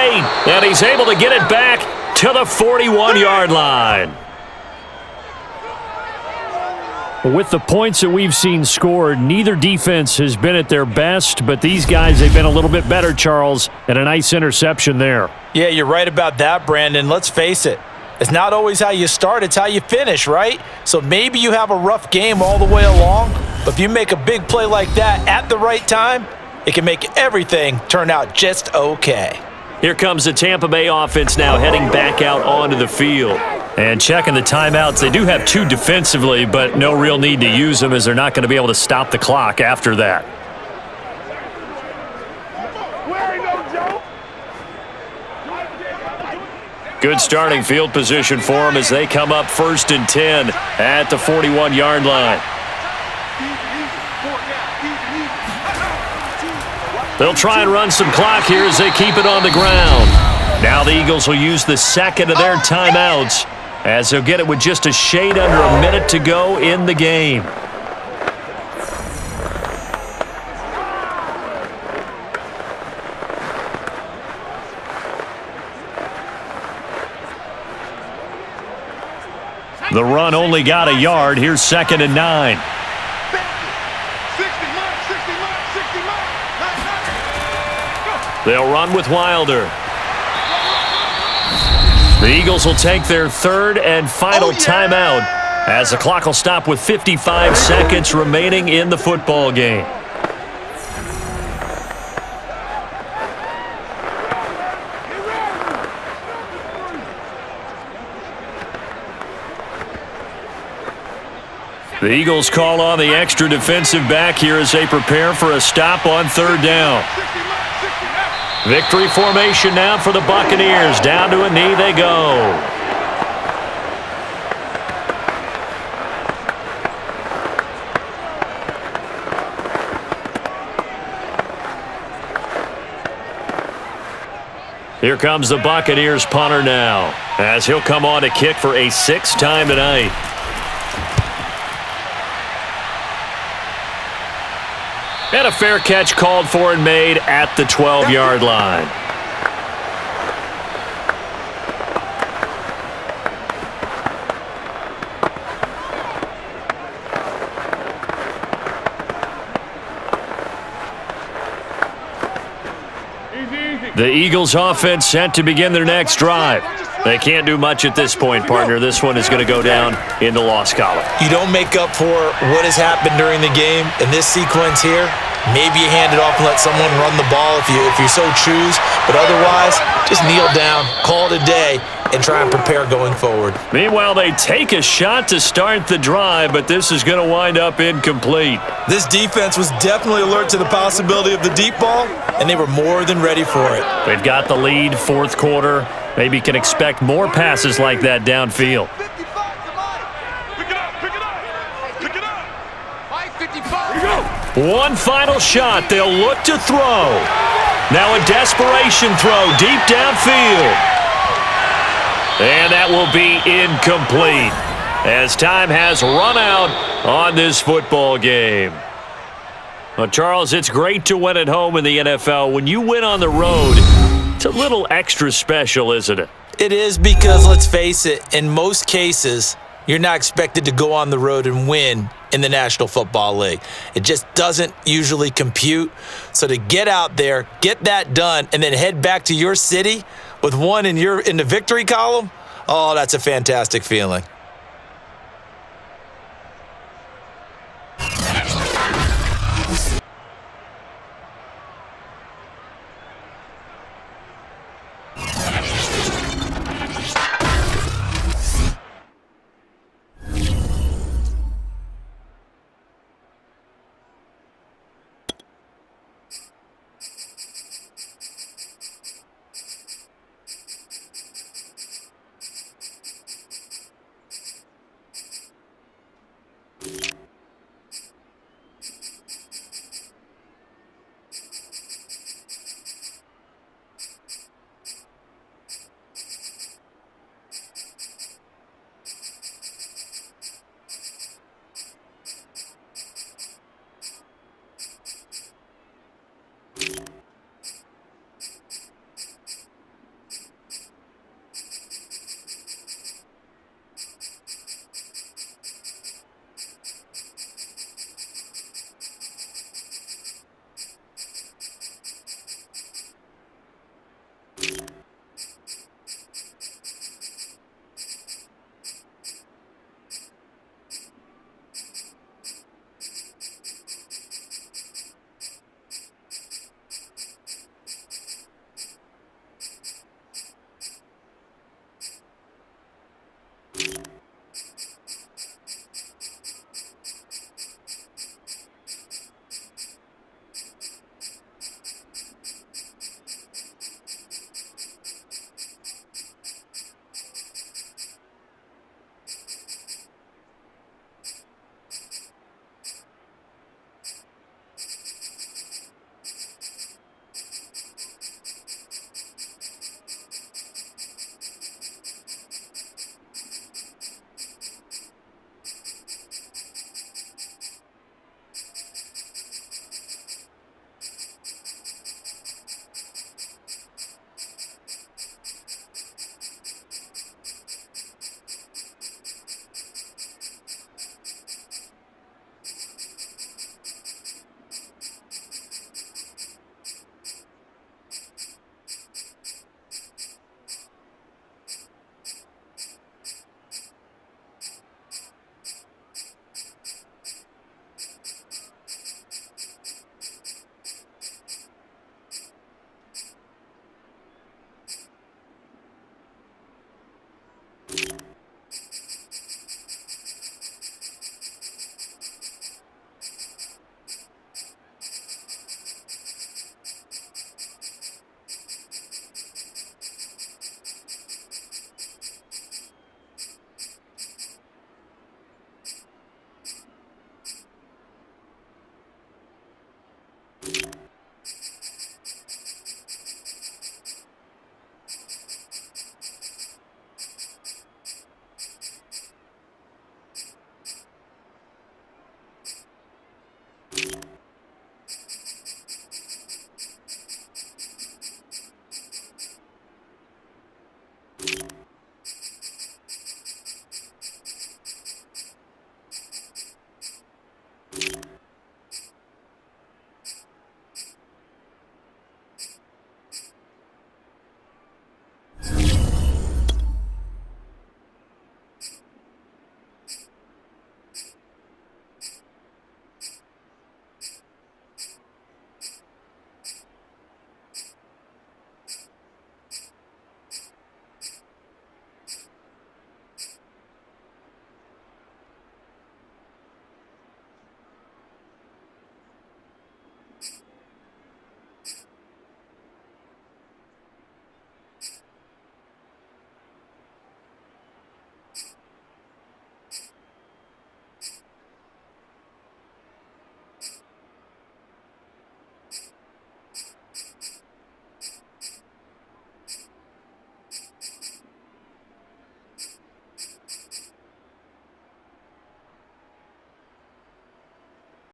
and he's able to get it back to the 41-yard line. With the points that we've seen scored, neither defense has been at their best, but these guys, they've been a little bit better, Charles, and a nice interception there. Yeah, you're right about that, Brandon. Let's face it. It's not always how you start, it's how you finish, right? So maybe you have a rough game all the way along, but if you make a big play like that at the right time, it can make everything turn out just okay. Here comes the Tampa Bay offense now heading back out onto the field. And checking the timeouts, they do have 2 defensively, but no real need to use them as they're not going to be able to stop the clock after that. Good starting field position for them as they come up 1st and 10 at the 41-yard line. They'll try and run some clock here as they keep it on the ground. Now the Eagles will use the 2nd of their timeouts as they'll get it with just a shade under a minute to go in the game. The run only got a yard. Here's 2nd and 9. 60 miles, 60 miles, 60 miles. They'll run with Wilder. The Eagles will take their 3rd and final timeout as the clock will stop with 55 seconds remaining in the football game. The Eagles call on the extra defensive back here as they prepare for a stop on 3rd down. Victory formation now for the Buccaneers. Down to a knee they go. Here comes the Buccaneers punter now, as he'll come on to kick for a 6th time tonight. And a fair catch called for and made at the 12-yard line. The Eagles offense set to begin their next drive. They can't do much at this point, partner. This one is going to go down in the loss column. You don't make up for what has happened during the game in this sequence here. Maybe you hand it off and let someone run the ball if you so choose. But otherwise, just kneel down, call it a day, and try and prepare going forward. Meanwhile, they take a shot to start the drive, but this is going to wind up incomplete. This defense was definitely alert to the possibility of the deep ball, and they were more than ready for it. They've got the lead, 4th quarter. Maybe can expect more passes like that downfield. Pick it up, pick it up, pick it up. 555. Here we go. One final shot. They'll look to throw. Now a desperation throw deep downfield. And that will be incomplete as time has run out on this football game. Well, Charles, it's great to win at home in the NFL. When you win on the road, it's a little extra special, isn't it? It is because, let's face it, in most cases, you're not expected to go on the road and win in the National Football League. It just doesn't usually compute. So to get out there, get that done, and then head back to your city with one in the victory column, oh, that's a fantastic feeling.